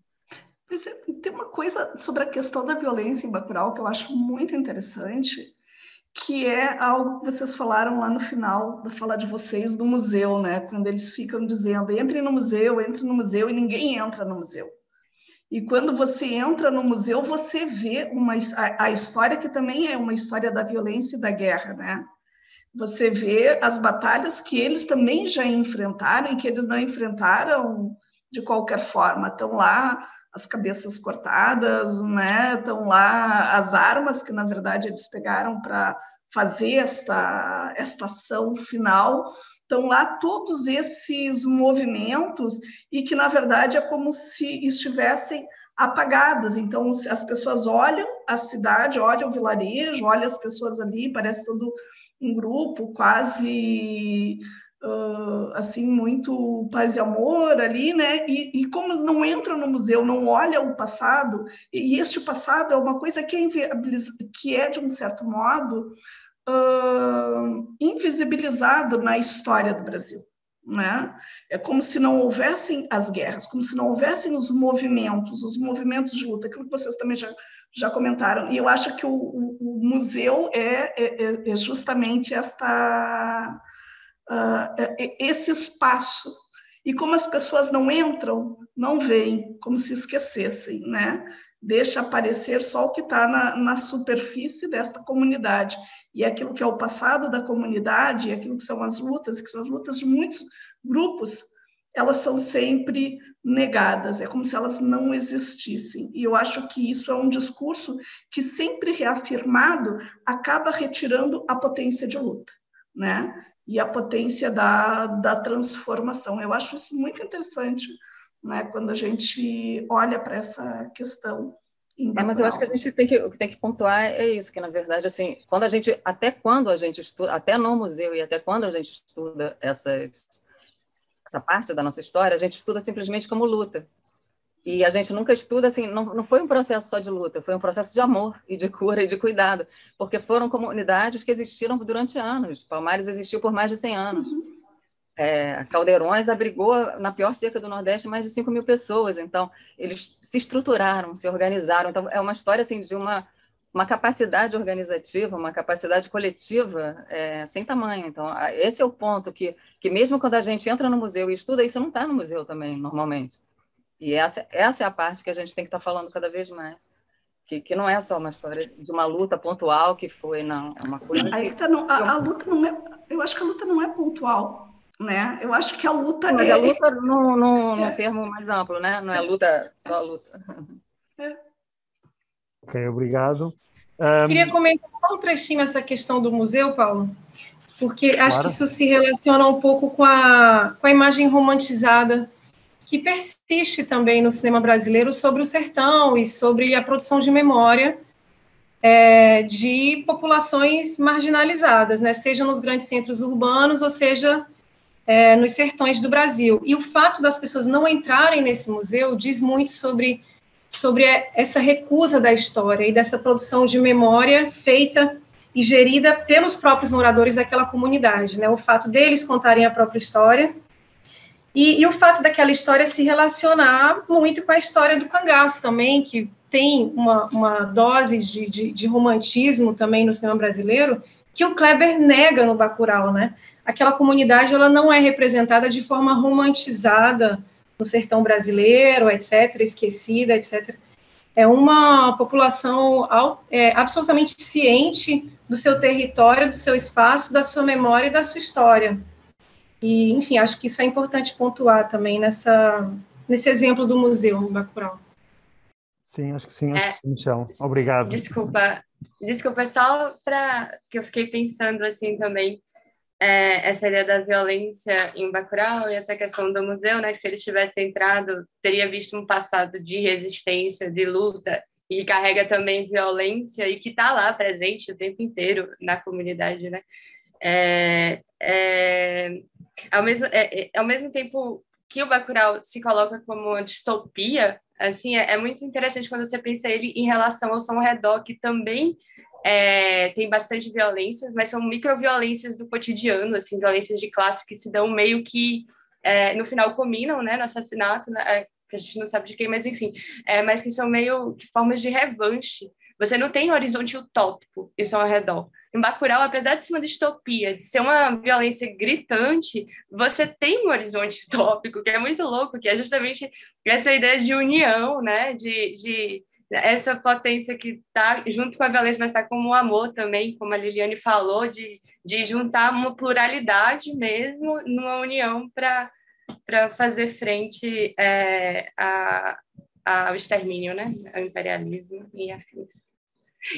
Tem uma coisa sobre a questão da violência em Bacurau que eu acho muito interessante, que é algo que vocês falaram lá no final da fala de vocês do museu, né? Quando eles ficam dizendo, entre no museu, e ninguém entra no museu. E quando você entra no museu, você vê a história que também é uma história da violência e da guerra, né? Você vê as batalhas que eles também já enfrentaram e que eles não enfrentaram de qualquer forma. Estão lá as cabeças cortadas, né? Estão lá as armas que, na verdade, eles pegaram para fazer esta ação final. Estão lá todos esses movimentos e que, na verdade, é como se estivessem apagados. Então, as pessoas olham a cidade, olham o vilarejo, olham as pessoas ali, parece todo um grupo quase assim, muito paz e amor ali, né? E como não entra no museu, não olha o passado, e este passado é uma coisa que é de um certo modo invisibilizado na história do Brasil, né? É como se não houvessem as guerras, como se não houvessem os movimentos de luta, aquilo que vocês também já comentaram. E eu acho que o museu é justamente esse espaço. E como as pessoas não entram, não veem, como se esquecessem, né? Deixa aparecer só o que está na superfície desta comunidade. E aquilo que é o passado da comunidade, aquilo que são as lutas, que são as lutas de muitos grupos, elas são sempre negadas, é como se elas não existissem. E eu acho que isso é um discurso que, sempre reafirmado, acaba retirando a potência de luta, né? E a potência da transformação. Eu acho isso muito interessante, né? Quando a gente olha para essa questão. Mas eu acho que a gente tem que pontuar isso, que na verdade, assim, até quando a gente estuda, até no museu e até quando a gente estuda essa parte da nossa história, a gente estuda simplesmente como luta. E a gente nunca estuda, assim, não foi um processo só de luta, foi um processo de amor e de cura e de cuidado, porque foram comunidades que existiram durante anos. Palmares existiu por mais de 100 anos. Caldeirões abrigou, na pior seca do Nordeste, mais de 5.000 pessoas. Então, eles se estruturaram, se organizaram. Então, é uma história, assim, de uma uma capacidade organizativa, uma capacidade coletiva sem tamanho. Então, esse é o ponto que mesmo quando a gente entra no museu e estuda, isso não está no museu também, normalmente. E essa é a parte que a gente tem que estar falando cada vez mais. Que não é só uma história de uma luta pontual que foi, não. É uma coisa Aí tá, não, a luta não é... Eu acho que a luta não é pontual, né? Eu acho que a luta Mas a luta no termo mais amplo, né? Não é luta, só a luta. Ok, obrigado. Queria comentar só um trechinho essa questão do museu, Paulo, porque acho que Claro. isso se relaciona um pouco com a imagem romantizada que persiste também no cinema brasileiro sobre o sertão e sobre a produção de memória de populações marginalizadas, né? Seja nos grandes centros urbanos ou seja nos sertões do Brasil. E o fato das pessoas não entrarem nesse museu diz muito sobre essa recusa da história e dessa produção de memória feita e gerida pelos próprios moradores daquela comunidade, né? O fato deles contarem a própria história e o fato daquela história se relacionar muito com a história do cangaço também, que tem uma dose de romantismo também no cinema brasileiro, que o Kleber nega no Bacurau, né? Aquela comunidade, ela não é representada de forma romantizada no sertão brasileiro, etc., esquecida, etc. É uma população absolutamente ciente do seu território, do seu espaço, da sua memória e da sua história. E, enfim, acho que isso é importante pontuar também nesse exemplo do museu no Bacurau. Sim, acho que sim, Michel. Obrigado. Desculpa, só para que eu fiquei pensando assim também, essa ideia da violência em Bacurau e essa questão do museu, né? Se ele tivesse entrado, teria visto um passado de resistência, de luta, e carrega também violência e que está lá presente o tempo inteiro na comunidade, né? Ao mesmo tempo que o Bacurau se coloca como uma distopia, assim, é muito interessante quando você pensa ele em relação ao Som ao Redor, que também tem bastante violências, mas são microviolências do cotidiano, assim, violências de classe que se dão meio que, no final, combinam, né, no assassinato, né, que a gente não sabe de quem, mas enfim, mas que são meio que formas de revanche. Você não tem um horizonte utópico e Som ao Redor. Em Bacurau, apesar de ser uma distopia, de ser uma violência gritante, você tem um horizonte utópico, que é muito louco, que é justamente essa ideia de união, né, de essa potência que está junto com a violência, mas está como o amor também, como a Liliane falou, de juntar uma pluralidade mesmo numa união para fazer frente ao extermínio, né, ao imperialismo e afins.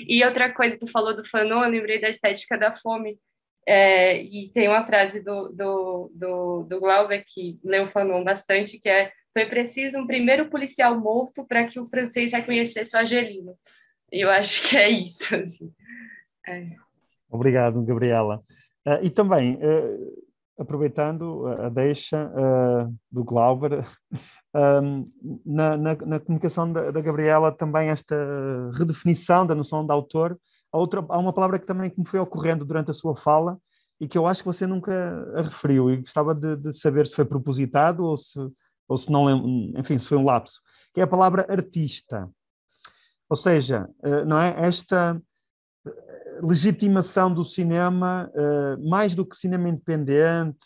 E outra coisa, tu falou do Fanon, eu lembrei da estética da fome, e tem uma frase do Glauber, que leu Fanon bastante, que foi preciso um primeiro policial morto para que o francês reconhecesse o argelino. E eu acho que é isso. Assim. Obrigado, Gabriela. E também, aproveitando a deixa do Glauber, na comunicação da Gabriela também esta redefinição da noção de autor. Há uma palavra que também me foi ocorrendo durante a sua fala e que eu acho que você nunca a referiu e gostava de saber se foi propositado ou se não, enfim, se foi um lapso, que é a palavra artista. Ou seja, não é esta legitimação do cinema, mais do que cinema independente,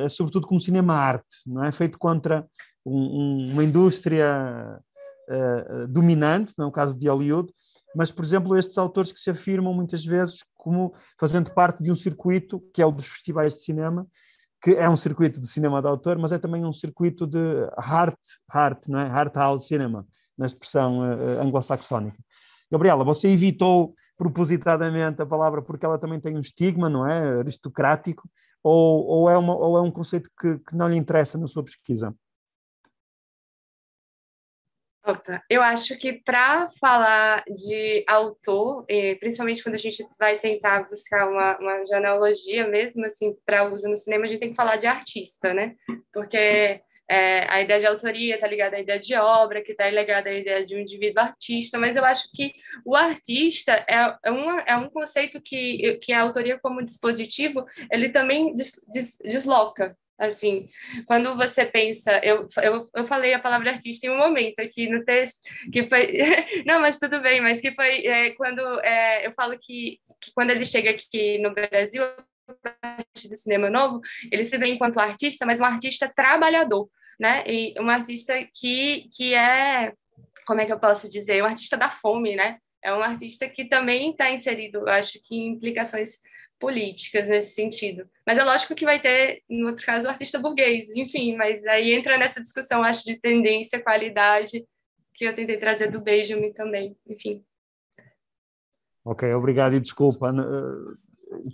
é sobretudo como cinema-arte, não é? Feito contra uma indústria dominante, no caso de Hollywood, mas, por exemplo, estes autores que se afirmam muitas vezes como fazendo parte de um circuito, que é o dos festivais de cinema, que é um circuito de cinema de autor, mas é também um circuito de art, não é? Art house cinema, na expressão anglo-saxónica. Gabriela, você evitou propositadamente a palavra porque ela também tem um estigma, não é? Aristocrático, ou é um conceito que não lhe interessa na sua pesquisa? Eu acho que para falar de autor, principalmente quando a gente vai tentar buscar uma genealogia mesmo, assim, para uso no cinema, a gente tem que falar de artista, né? Porque a ideia de autoria está ligada à ideia de obra, que está ligada à ideia de um indivíduo artista, mas eu acho que o artista é um conceito que a autoria como dispositivo, ele também desloca, Assim, quando você pensa, eu falei a palavra artista em um momento aqui no texto, que foi, não, mas tudo bem, mas que foi quando eu falo que quando ele chega aqui no Brasil, a partir do cinema novo, ele se vê enquanto artista, mas um artista trabalhador, né? E um artista que é, como é que eu posso dizer, um artista da fome, né? É um artista que também está inserido, eu acho que em implicações políticas nesse sentido. Mas é lógico que vai ter, no outro caso, o artista burguês, enfim, mas aí entra nessa discussão, acho, de tendência, qualidade, que eu tentei trazer do Benjamin também, enfim. Ok, obrigado e desculpa.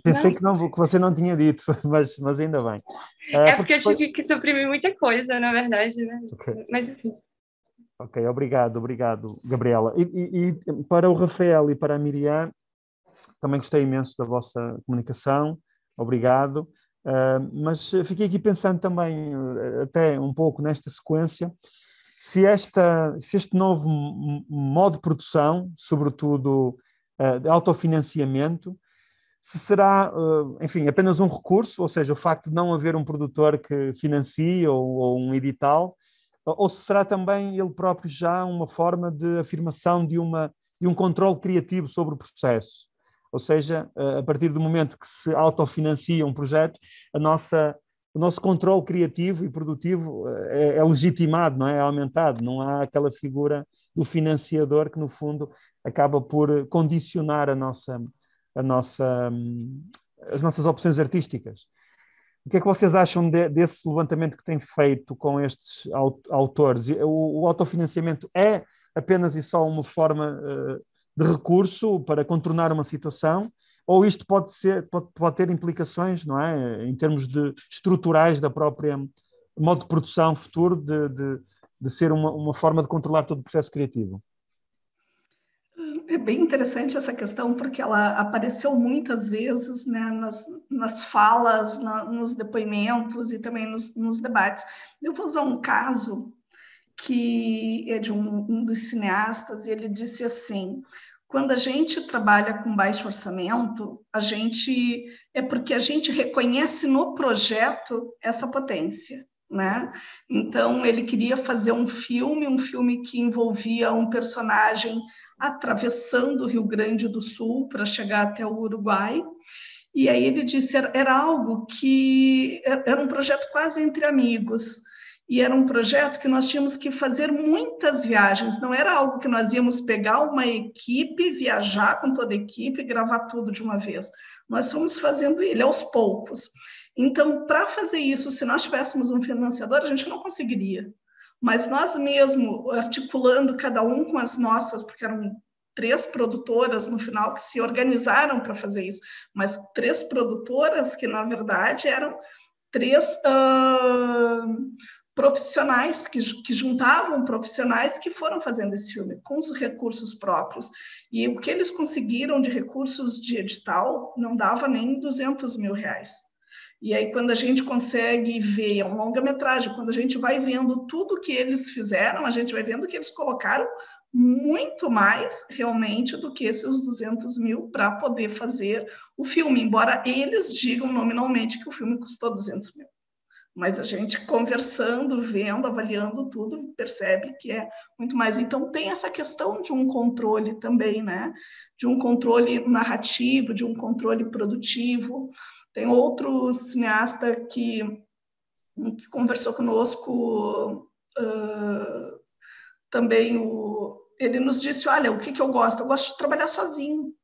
Pensei que você não tinha dito, mas ainda bem. Porque eu tive que suprimir muita coisa, na verdade, né? Okay. Mas enfim. Ok, obrigado, Gabriela. E para o Rafael e para a Miriam, também gostei imenso da vossa comunicação, obrigado. Mas fiquei aqui pensando também, até um pouco nesta sequência, se este novo modo de produção, sobretudo de autofinanciamento, se será, enfim, apenas um recurso, ou seja, o facto de não haver um produtor que financie ou um edital, ou se será também ele próprio já uma forma de afirmação de um controle criativo sobre o processo. Ou seja, a partir do momento que se autofinancia um projeto, o nosso controle criativo e produtivo é legitimado, não é? É aumentado. Não há aquela figura do financiador que, no fundo, acaba por condicionar as nossas opções artísticas. O que é que vocês acham desse levantamento que tem feito com estes autores? O autofinanciamento é apenas e só uma forma de recurso para contornar uma situação, ou isto pode ter implicações, não é, em termos estruturais da própria modo de produção futuro, de ser uma forma de controlar todo o processo criativo? É bem interessante essa questão, porque ela apareceu muitas vezes, né, nas falas, nos depoimentos e também nos debates. Eu vou usar um caso que é de um dos cineastas, e ele disse assim: quando a gente trabalha com baixo orçamento, é porque a gente reconhece no projeto essa potência, né? Então, ele queria fazer um filme que envolvia um personagem atravessando o Rio Grande do Sul para chegar até o Uruguai. E aí ele disse, era algo que era um projeto quase entre amigos. E era um projeto que nós tínhamos que fazer muitas viagens, não era algo que nós íamos pegar uma equipe, viajar com toda a equipe e gravar tudo de uma vez. Nós fomos fazendo ele aos poucos. Então, para fazer isso, se nós tivéssemos um financiador, a gente não conseguiria. Mas nós mesmo, articulando cada um com as nossas, porque eram 3 produtoras no final que se organizaram para fazer isso, mas 3 produtoras que, na verdade, eram 3... profissionais que juntavam profissionais que foram fazendo esse filme com os recursos próprios. E o que eles conseguiram de recursos de edital não dava nem R$200 mil. E aí, quando a gente consegue ver, é um longa-metragem, quando a gente vai vendo tudo que eles fizeram, a gente vai vendo que eles colocaram muito mais, realmente, do que esses 200 mil para poder fazer o filme, embora eles digam nominalmente que o filme custou 200 mil. Mas a gente conversando, vendo, avaliando tudo, percebe que é muito mais. Então, tem essa questão de um controle também, né? De um controle narrativo, de um controle produtivo. Tem outro cineasta que conversou conosco também. Ele nos disse, olha, o que eu gosto? Eu gosto de trabalhar sozinho.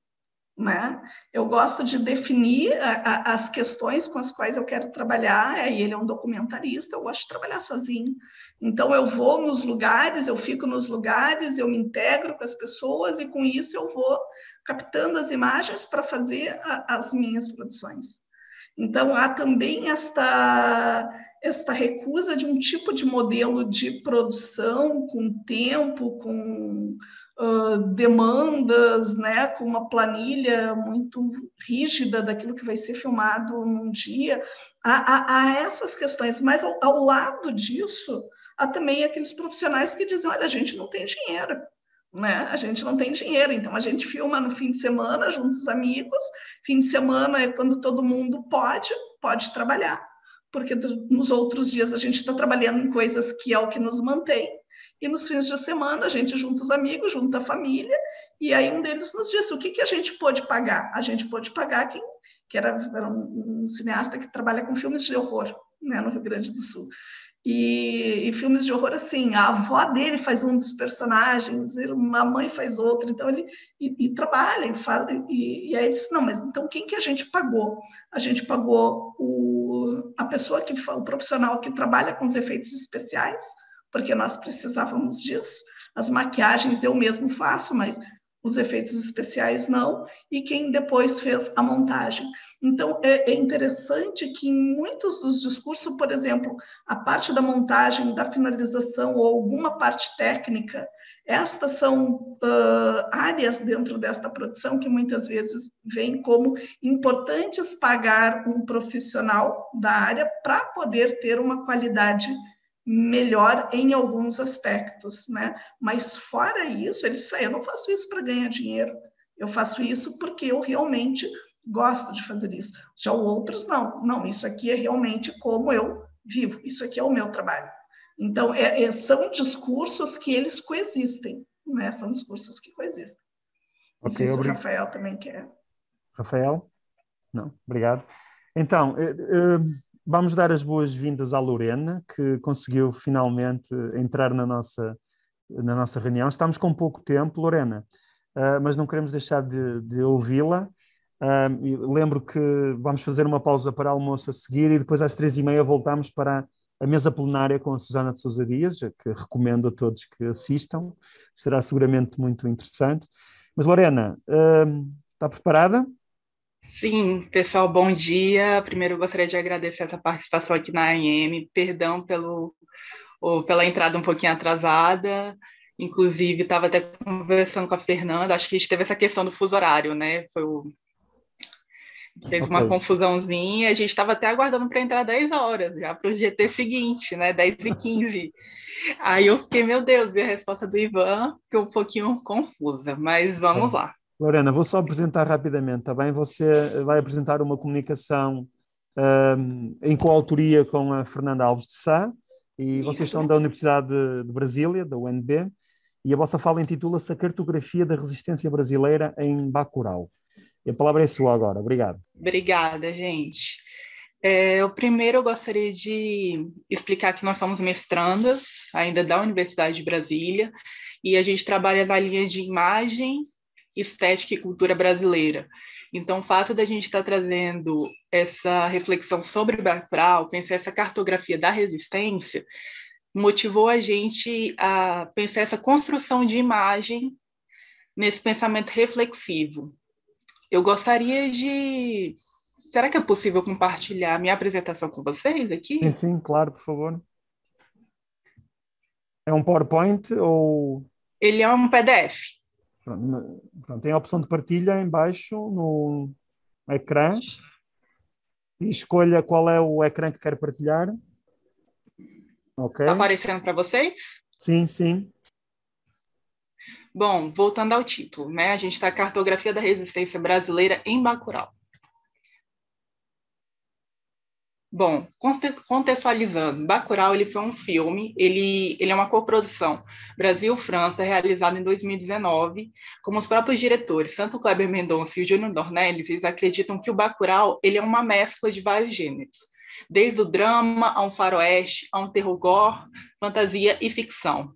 Né? Eu gosto de definir as questões com as quais eu quero trabalhar, e ele é um documentarista, eu gosto de trabalhar sozinho. Então, eu vou nos lugares, eu fico nos lugares, eu me integro com as pessoas, e com isso eu vou captando as imagens para fazer as minhas produções. Então, há também esta recusa de um tipo de modelo de produção com tempo, com demandas, né, com uma planilha muito rígida daquilo que vai ser filmado num dia. Há essas questões, mas ao lado disso, há também aqueles profissionais que dizem, olha, a gente não tem dinheiro, né? A gente não tem dinheiro, então a gente filma no fim de semana, junto aos amigos, fim de semana é quando todo mundo pode trabalhar. porque nos outros dias a gente está trabalhando em coisas que é o que nos mantém, e nos fins de semana a gente junta os amigos, junta a família, e aí um deles nos disse, o que a gente pôde pagar? A gente pôde pagar que era um cineasta que trabalha com filmes de horror, né, no Rio Grande do Sul. E filmes de horror, assim, a avó dele faz um dos personagens, a mãe faz outro, então ele trabalha, e aí ele disse, não, mas então quem que a gente pagou? A gente pagou a pessoa o profissional que trabalha com os efeitos especiais, porque nós precisávamos disso, as maquiagens eu mesmo faço, mas os efeitos especiais não, e quem depois fez a montagem. Então, é interessante que em muitos dos discursos, por exemplo, a parte da montagem, da finalização ou alguma parte técnica, estas são áreas dentro desta produção que muitas vezes vêm como importantes pagar um profissional da área para poder ter uma qualidade melhor em alguns aspectos, né? Mas fora isso, ele disse, eu não faço isso para ganhar dinheiro, eu faço isso porque eu realmente gosto de fazer isso. Já outros, não, isso aqui é realmente como eu vivo, isso aqui é o meu trabalho. Então, são discursos que eles coexistem, né? São discursos que coexistem. Não sei se o Rafael também quer. Rafael? Não, obrigado. Então, vamos dar as boas-vindas à Lorena, que conseguiu finalmente entrar na nossa reunião. Estamos com pouco tempo, Lorena, mas não queremos deixar de ouvi-la. Lembro que vamos fazer uma pausa para almoço a seguir e depois às 3h30 voltamos para a mesa plenária com a Susana de Sousa Dias, que recomendo a todos que assistam. Será seguramente muito interessante. Mas, Lorena, está preparada? Sim, pessoal, bom dia. Primeiro eu gostaria de agradecer essa participação aqui na AEM. Perdão pela entrada um pouquinho atrasada. Inclusive, estava até conversando com a Fernanda. Acho que a gente teve essa questão do fuso horário, né? Fez uma confusãozinha. A gente estava até aguardando para entrar 10 horas, já para o GT seguinte, né? 10h15. Aí eu fiquei, meu Deus, vi a resposta do Ivan, ficou um pouquinho confusa, mas vamos lá. Lorena, vou só apresentar rapidamente, está bem? Você vai apresentar uma comunicação em coautoria com a Fernanda Alves de Sá, e vocês são da Universidade de Brasília, da UNB, e a vossa fala intitula-se A Cartografia da Resistência Brasileira em Bacurau. E a palavra é sua agora. Obrigado. Obrigada, gente. Primeiro eu gostaria de explicar que nós somos mestrandas, ainda da Universidade de Brasília, e a gente trabalha na linha de imagem, estética e cultura brasileira. Então, o fato da gente estar trazendo essa reflexão sobre Bacurau, pensar essa cartografia da resistência, motivou a gente a pensar essa construção de imagem nesse pensamento reflexivo. Eu gostaria de... Será que é possível compartilhar minha apresentação com vocês aqui? Sim, claro, por favor. É um PowerPoint ou... Ele é um PDF. Pronto, tem a opção de partilha em baixo no ecrã e escolha qual é o ecrã que quer partilhar. Ok. Está aparecendo para vocês? Sim. Bom, voltando ao título, né? A gente está Cartografia da Resistência Brasileira em Bacurau. Bom, contextualizando, Bacurau ele foi um filme, ele é uma coprodução Brasil-França, realizada em 2019, como os próprios diretores, tanto o Kleber Mendonça e o Júnior Dornelles, eles acreditam que o Bacurau ele é uma mescla de vários gêneros, desde o drama a um faroeste, a um terror gore, fantasia e ficção.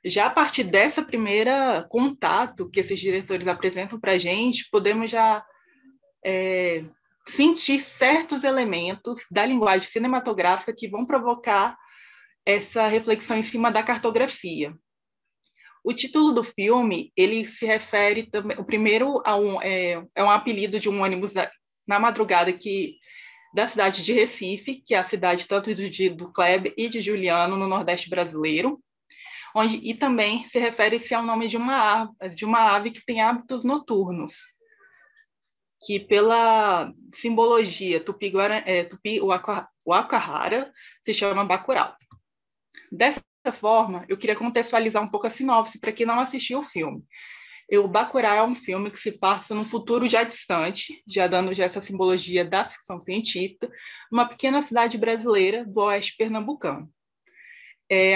Já a partir dessa primeira contato que esses diretores apresentam para a gente, podemos já sentir certos elementos da linguagem cinematográfica que vão provocar essa reflexão em cima da cartografia. O título do filme, ele se refere também, o primeiro é um apelido de um ônibus na madrugada da cidade de Recife, que é a cidade tanto do Kleber e de Juliano, no Nordeste brasileiro, e também se refere-se ao nome de uma ave que tem hábitos noturnos, que pela simbologia tupi-guacarara se chama Bacurau. Dessa forma, eu queria contextualizar um pouco a sinopse para quem não assistiu o filme. O Bacurau é um filme que se passa num futuro já distante, já dando já essa simbologia da ficção científica, uma pequena cidade brasileira do oeste pernambucano.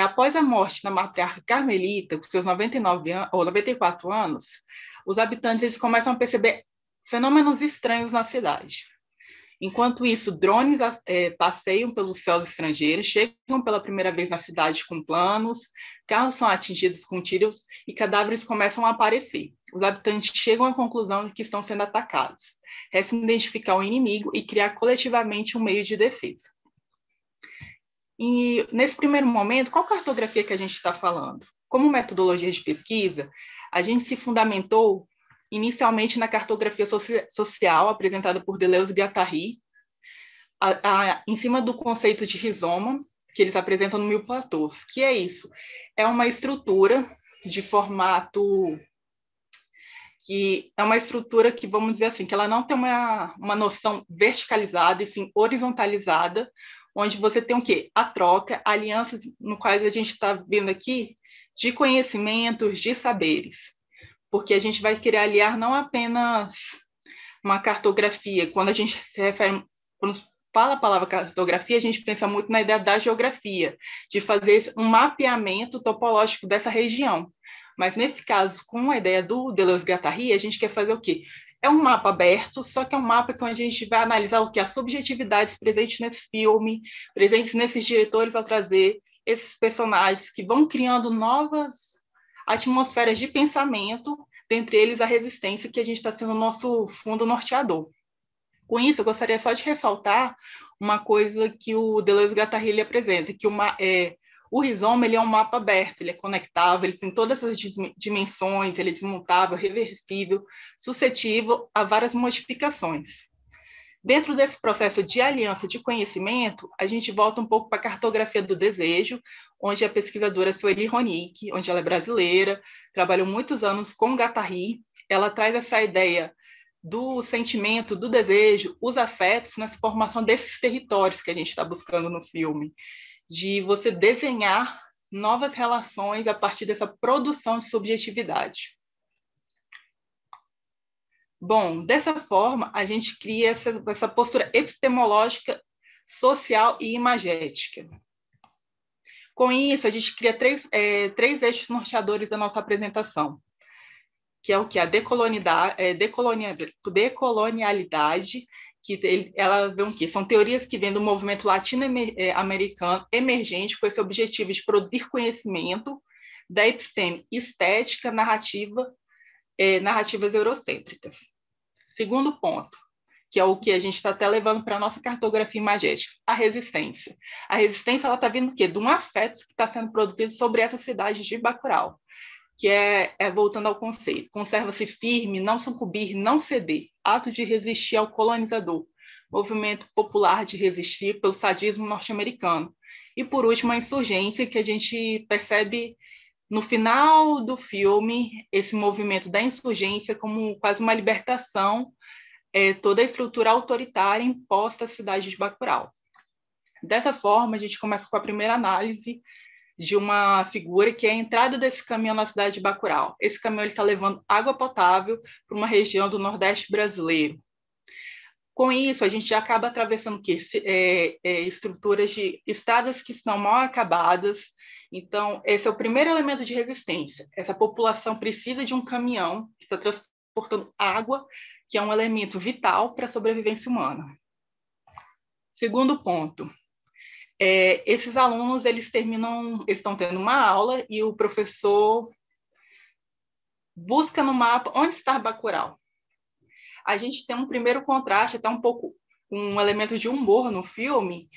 Após a morte da matriarca Carmelita, com seus 99 ou 94 anos, os habitantes eles começam a perceber fenômenos estranhos na cidade. Enquanto isso, drones passeiam pelos céus estrangeiros, chegam pela primeira vez na cidade com planos, carros são atingidos com tiros e cadáveres começam a aparecer. Os habitantes chegam à conclusão de que estão sendo atacados. Resta identificar o inimigo e criar coletivamente um meio de defesa. E, nesse primeiro momento, qual cartografia que a gente está falando? Como metodologia de pesquisa, a gente se fundamentou inicialmente na cartografia social apresentada por Deleuze e Guattari, em cima do conceito de rizoma, que eles apresentam no Mil Platôs. Que é isso? É uma estrutura de formato que é uma estrutura que, vamos dizer assim, que ela não tem uma noção verticalizada e sim horizontalizada, onde você tem o quê? A troca, alianças, no quais a gente está vendo aqui, de conhecimentos, de saberes. Porque a gente vai querer aliar não apenas uma cartografia. Quando a gente se refere, quando fala a palavra cartografia, a gente pensa muito na ideia da geografia, de fazer um mapeamento topológico dessa região. Mas, nesse caso, com a ideia do Deleuze-Guattari, a gente quer fazer o quê? É um mapa aberto, só que é um mapa que a gente vai analisar o quê? As subjetividades presentes nesse filme, presentes nesses diretores ao trazer esses personagens que vão criando novas atmosferas de pensamento, dentre eles a resistência, que a gente está sendo o nosso fundo norteador. Com isso, eu gostaria só de ressaltar uma coisa que o Deleuze-Guattari apresenta, que o rizoma ele é um mapa aberto, ele é conectável, ele tem todas as dimensões, ele é desmontável, reversível, suscetível a várias modificações. Dentro desse processo de aliança de conhecimento, a gente volta um pouco para a cartografia do desejo, onde a pesquisadora Sueli Ronick, onde ela é brasileira, trabalhou muitos anos com Guattari, ela traz essa ideia do sentimento, do desejo, os afetos nessa formação desses territórios que a gente está buscando no filme, de você desenhar novas relações a partir dessa produção de subjetividade. Bom, dessa forma, a gente cria essa postura epistemológica, social e imagética. Com isso, a gente cria três eixos norteadores da nossa apresentação, que é o que? A decolonialidade, que ela vê o quê? São teorias que vêm do movimento latino-americano emergente com esse objetivo de produzir conhecimento, da episteme estética, narrativas eurocêntricas. Segundo ponto, que é o que a gente está até levando para a nossa cartografia imagética, a resistência. A resistência está vindo do quê? De um afeto que está sendo produzido sobre essa cidade de Bacurau, que voltando ao conceito, conserva-se firme, não sucumbir, não ceder, ato de resistir ao colonizador, movimento popular de resistir pelo sadismo norte-americano. E, por último, a insurgência, que a gente percebe no final do filme, esse movimento da insurgência como quase uma libertação, toda a estrutura autoritária imposta à cidade de Bacurau. Dessa forma, a gente começa com a primeira análise de uma figura que é a entrada desse caminhão na cidade de Bacurau. Esse caminhão está levando água potável para uma região do Nordeste brasileiro. Com isso, a gente já acaba atravessando estruturas de estradas que estão mal acabadas. Então, esse é o primeiro elemento de resistência. Essa população precisa de um caminhão que está transportando água, que é um elemento vital para a sobrevivência humana. Segundo ponto, esses alunos eles estão tendo uma aula e o professor busca no mapa onde está Bacurau. A gente tem um primeiro contraste, até um pouco um elemento de humor no filme,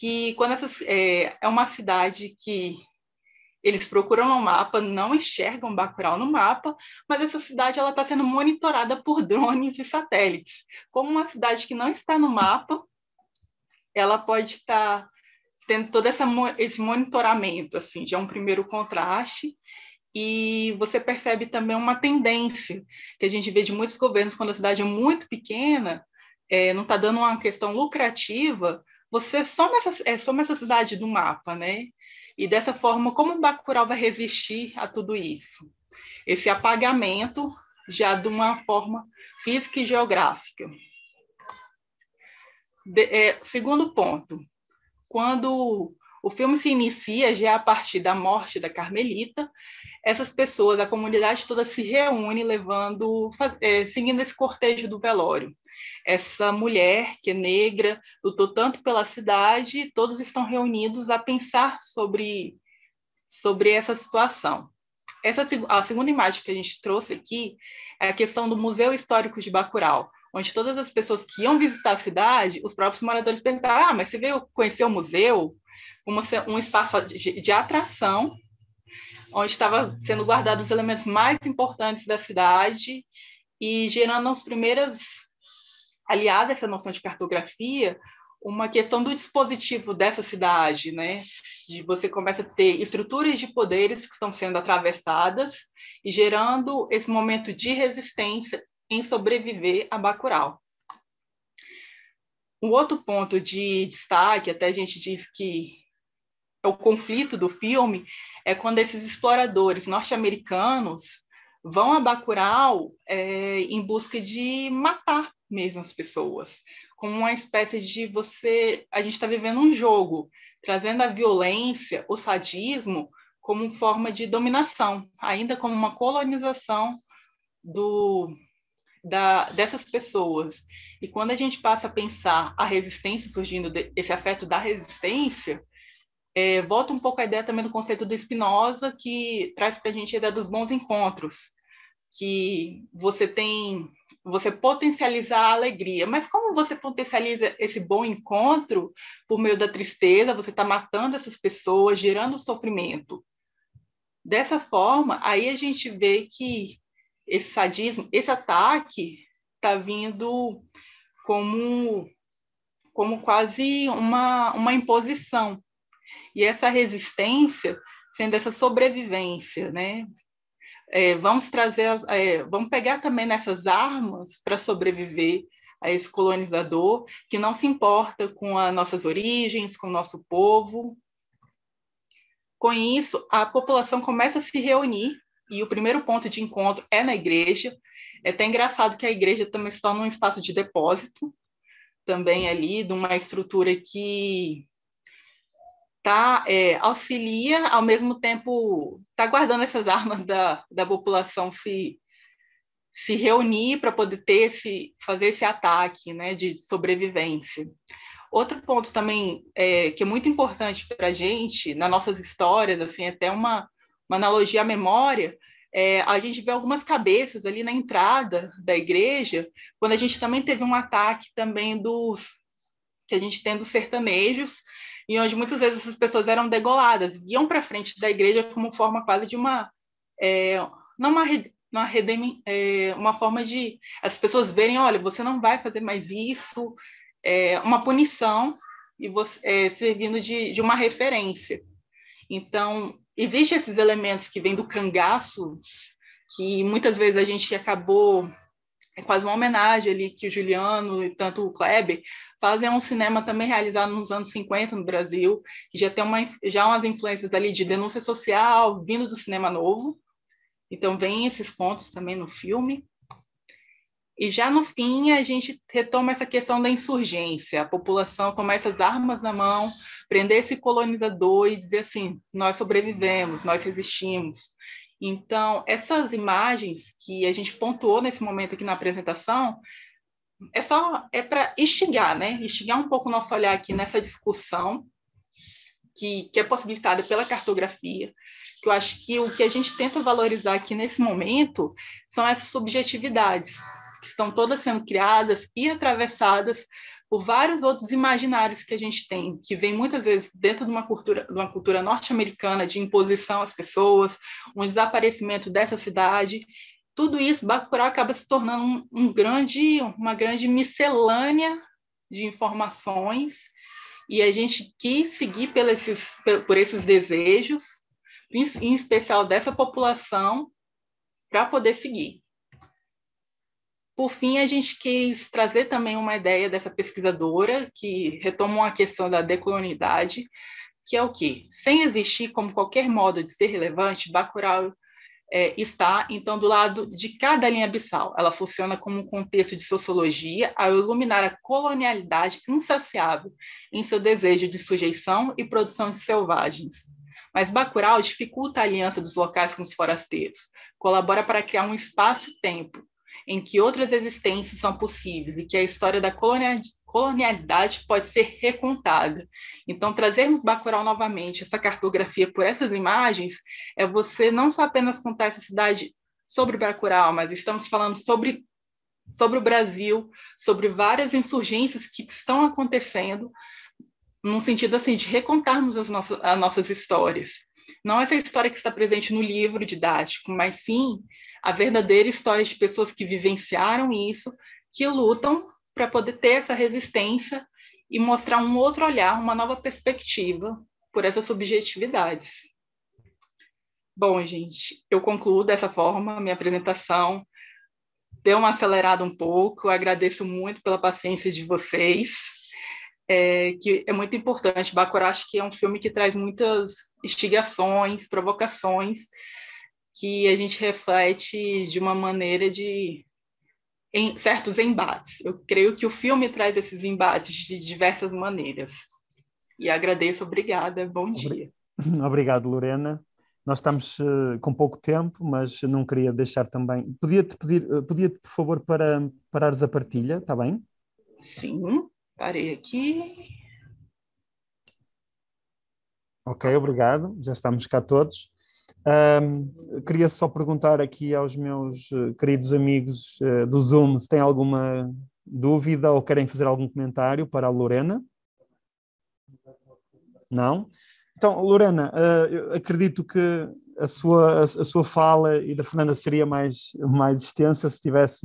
que quando é uma cidade que eles procuram no mapa, não enxergam Bacurau no mapa, mas essa cidade está sendo monitorada por drones e satélites. Como uma cidade que não está no mapa, ela pode estar tendo todo esse monitoramento, assim, já é um primeiro contraste. E você percebe também uma tendência que a gente vê de muitos governos, quando a cidade é muito pequena, não está dando uma questão lucrativa, você soma essa cidade do mapa, né? E dessa forma, como o Bacurau vai resistir a tudo isso? esse apagamento já de uma forma física e geográfica. Segundo ponto, quando o filme se inicia já a partir da morte da Carmelita, essas pessoas, a comunidade toda se reúne seguindo esse cortejo do velório. Essa mulher, que é negra, lutou tanto pela cidade, todos estão reunidos a pensar sobre essa situação. A segunda imagem que a gente trouxe aqui é a questão do Museu Histórico de Bacurau, onde todas as pessoas que iam visitar a cidade, os próprios moradores perguntaram: mas você veio conhecer o museu? Um espaço de atração, onde estava sendo guardados os elementos mais importantes da cidade e gerando as primeiras, aliada a essa noção de cartografia, uma questão do dispositivo dessa cidade, né? De você começa a ter estruturas de poderes que estão sendo atravessadas e gerando esse momento de resistência em sobreviver a Bacurau. Um outro ponto de destaque, até a gente diz que é o conflito do filme, é quando esses exploradores norte-americanos vão a Bacurau em busca de matar mesmo as pessoas, como uma espécie de a gente está vivendo um jogo, trazendo a violência, o sadismo, como forma de dominação, ainda como uma colonização dessas pessoas. E quando a gente passa a pensar a resistência surgindo, esse afeto da resistência, volta um pouco a ideia também do conceito do Spinoza, que traz para a gente a ideia dos bons encontros, que você potencializa a alegria. Mas como você potencializa esse bom encontro por meio da tristeza? Você está matando essas pessoas, gerando sofrimento. Dessa forma, aí a gente vê que esse sadismo, esse ataque está vindo como quase uma imposição. E essa resistência sendo essa sobrevivência, né? Vamos pegar também nessas armas para sobreviver a esse colonizador que não se importa com as nossas origens, com o nosso povo. Com isso, a população começa a se reunir e o primeiro ponto de encontro é na igreja. É até engraçado que a igreja também se torna um espaço de depósito, também ali, de uma estrutura que auxilia, ao mesmo tempo está guardando essas armas da população se reunir para poder fazer esse ataque, né, de sobrevivência. Outro ponto também que é muito importante para a gente, nas nossas histórias, assim, até uma analogia à memória, a gente vê algumas cabeças ali na entrada da igreja, quando a gente também teve um ataque também que a gente tem dos sertanejos, e onde muitas vezes essas pessoas eram degoladas, iam para frente da igreja como forma quase de uma forma de as pessoas verem: olha, você não vai fazer mais isso, uma punição, e você servindo de uma referência. Então, existem esses elementos que vêm do cangaço, que muitas vezes a gente acabou... É quase uma homenagem ali que o Juliano e tanto o Kleber fazem um cinema também realizado nos anos 50 no Brasil, que já tem umas influências ali de denúncia social vindo do cinema novo. Então, vem esses pontos também no filme. E já no fim, a gente retoma essa questão da insurgência. A população toma essas armas na mão, prender esse colonizador e dizer assim: nós sobrevivemos, nós resistimos. Então, essas imagens que a gente pontuou nesse momento aqui na apresentação, é para instigar, né? Instigar um pouco o nosso olhar aqui nessa discussão que é possibilitada pela cartografia, que eu acho que o que a gente tenta valorizar aqui nesse momento são essas subjetividades, que estão todas sendo criadas e atravessadas por vários outros imaginários que a gente tem, que vem muitas vezes dentro de uma cultura norte-americana de imposição às pessoas, um desaparecimento dessa cidade. Tudo isso, Bacurau acaba se tornando uma grande miscelânea de informações, e a gente quis seguir por esses desejos, em especial dessa população, para poder seguir. Por fim, a gente quis trazer também uma ideia dessa pesquisadora que retoma a questão da decolonialidade, que é o quê? Sem existir como qualquer modo de ser relevante, Bacurau está, então, do lado de cada linha abissal. Ela funciona como um contexto de sociologia ao iluminar a colonialidade insaciável em seu desejo de sujeição e produção de selvagens. Mas Bacurau dificulta a aliança dos locais com os forasteiros, colabora para criar um espaço-tempo em que outras existências são possíveis e que a história da colonialidade pode ser recontada. Então, trazermos Bacurau novamente, essa cartografia por essas imagens, é você não só apenas contar essa cidade sobre Bacurau, mas estamos falando sobre o Brasil, sobre várias insurgências que estão acontecendo, num sentido assim, de recontarmos as nossas histórias. Não essa história que está presente no livro didático, mas sim a verdadeira história de pessoas que vivenciaram isso, que lutam para poder ter essa resistência e mostrar um outro olhar, uma nova perspectiva por essas subjetividades. Bom, gente, eu concluo dessa forma a minha apresentação. Deu uma acelerada um pouco, eu agradeço muito pela paciência de vocês, que é muito importante. Bacurau, acho que é um filme que traz muitas instigações, provocações, que a gente reflete de uma maneira em certos embates. Eu creio que o filme traz esses embates de diversas maneiras. E agradeço, obrigada, bom dia. Obrigado, Lorena. Nós estamos com pouco tempo, mas não queria deixar também... Podia-te, por favor, parares a partilha, está bem? Sim, parei aqui. Ok, obrigado. Já estamos cá todos. Queria só perguntar aqui aos meus queridos amigos do Zoom se têm alguma dúvida ou querem fazer algum comentário para a Lorena. Não? Então, Lorena, eu acredito que a sua fala e da Fernanda seria mais extensa se tivesse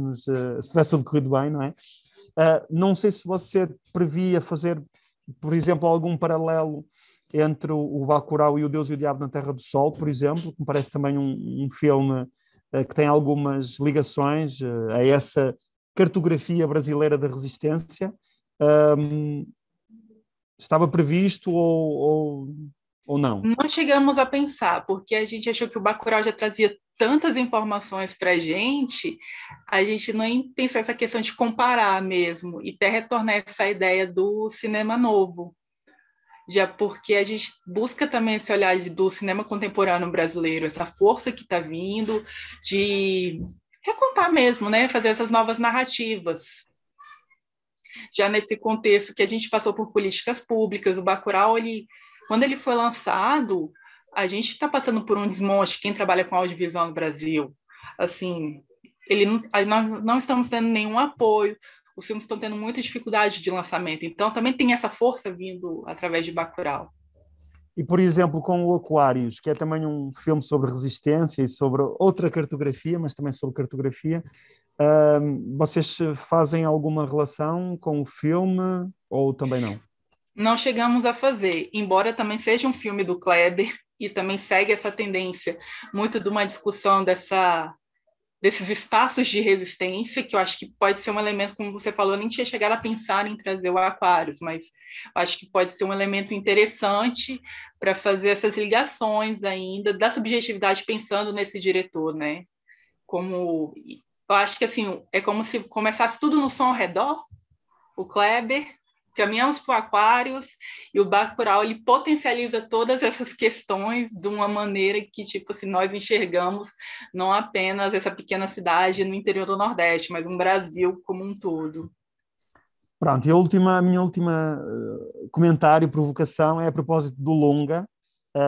tudo corrido bem, não é? Não sei se você previa fazer, por exemplo, algum paralelo entre o Bacurau e o Deus e o Diabo na Terra do Sol, por exemplo, que me parece também um filme que tem algumas ligações a essa cartografia brasileira da resistência. Estava previsto ou não? Não chegamos a pensar, porque a gente achou que o Bacurau já trazia tantas informações para a gente nem pensou essa questão de comparar mesmo, e até retornar essa ideia do cinema novo. Já porque a gente busca também esse olhar do cinema contemporâneo brasileiro, essa força que está vindo de recontar mesmo, né? Fazer essas novas narrativas. Já nesse contexto que a gente passou por políticas públicas, o Bacurau, quando ele foi lançado, a gente está passando por um desmonte, quem trabalha com audiovisual no Brasil. Assim, nós não estamos tendo nenhum apoio, os filmes estão tendo muita dificuldade de lançamento. Então, também tem essa força vindo através de Bacurau. E, por exemplo, com o Aquários, que é também um filme sobre resistência e sobre outra cartografia, mas também sobre cartografia, vocês fazem alguma relação com o filme ou também não? Não chegamos a fazer, embora também seja um filme do Kleber e também segue essa tendência muito de uma discussão desses espaços de resistência, que eu acho que pode ser um elemento, como você falou, eu nem tinha chegado a pensar em trazer o Aquários, mas acho que pode ser um elemento interessante para fazer essas ligações ainda da subjetividade pensando nesse diretor, né? Eu acho que assim, é como se começasse tudo no som ao redor, o Kleber, caminhamos para o Aquários, e o Bacurau, ele potencializa todas essas questões de uma maneira que, tipo assim, nós enxergamos não apenas essa pequena cidade no interior do Nordeste, mas um Brasil como um todo. Pronto, e a minha última comentário, provocação, é a propósito do Lunga,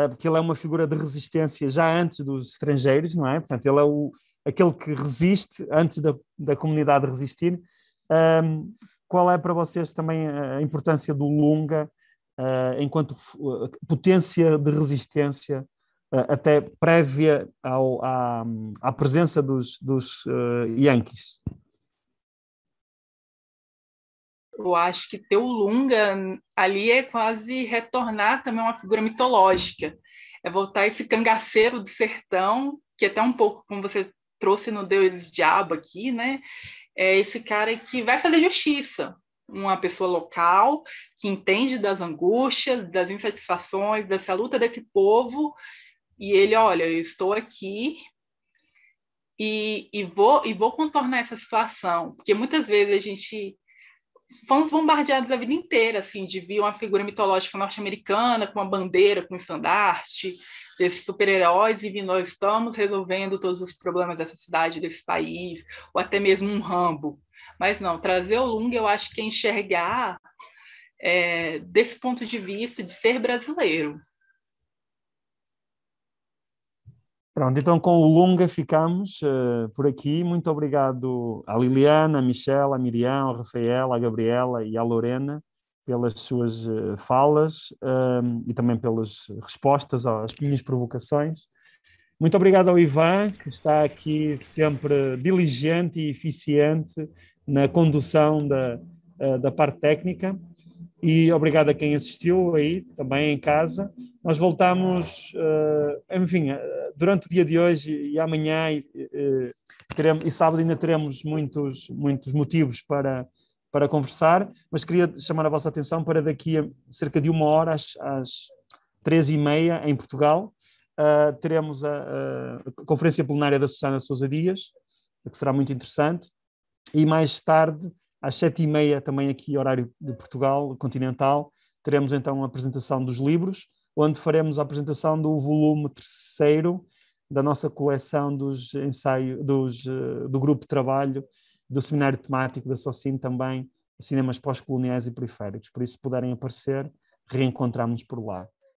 porque ele é uma figura de resistência já antes dos estrangeiros, não é? Portanto, ele é aquele que resiste antes da comunidade resistir. Qual é para vocês também a importância do Lunga enquanto potência de resistência até prévia à presença dos Yankees? Eu acho que ter o Lunga ali é quase retornar também uma figura mitológica. É voltar esse cangaceiro do sertão, que até um pouco, como você trouxe no Deus Diabo aqui, né? É esse cara que vai fazer justiça, uma pessoa local que entende das angústias, das insatisfações, dessa luta desse povo, e ele, olha, eu estou aqui e vou contornar essa situação, porque muitas vezes a gente fomos bombardeados a vida inteira, assim, de ver uma figura mitológica norte-americana com uma bandeira, com um estandarte, desses super-heróis, e nós estamos resolvendo todos os problemas dessa cidade, desse país, ou até mesmo um Rambo. Mas não, trazer o Lunga, eu acho que é enxergar desse ponto de vista de ser brasileiro. Pronto, então com o Lunga ficamos por aqui. Muito obrigado à Liliana, à Michelle, à Miriam, ao Rafael, à Gabriela e à Lorena pelas suas falas e também pelas respostas às minhas provocações. Muito obrigado ao Ivan, que está aqui sempre diligente e eficiente na condução da parte técnica. E obrigado a quem assistiu aí, também em casa. Nós voltamos, enfim, durante o dia de hoje e amanhã e sábado ainda teremos muitos motivos para conversar, mas queria chamar a vossa atenção para daqui a cerca de 1 hora, às 3h30, em Portugal, teremos a Conferência Plenária da Susana de Sousa Dias, que será muito interessante, e mais tarde, às 7h30, também aqui, horário de Portugal, continental, teremos então a apresentação dos livros, onde faremos a apresentação do volume 3º da nossa coleção dos ensaios, do grupo de trabalho, do seminário temático da SOCIM também, Cinemas Pós-Coloniais e Periféricos. Por isso, se puderem aparecer, reencontramos por lá.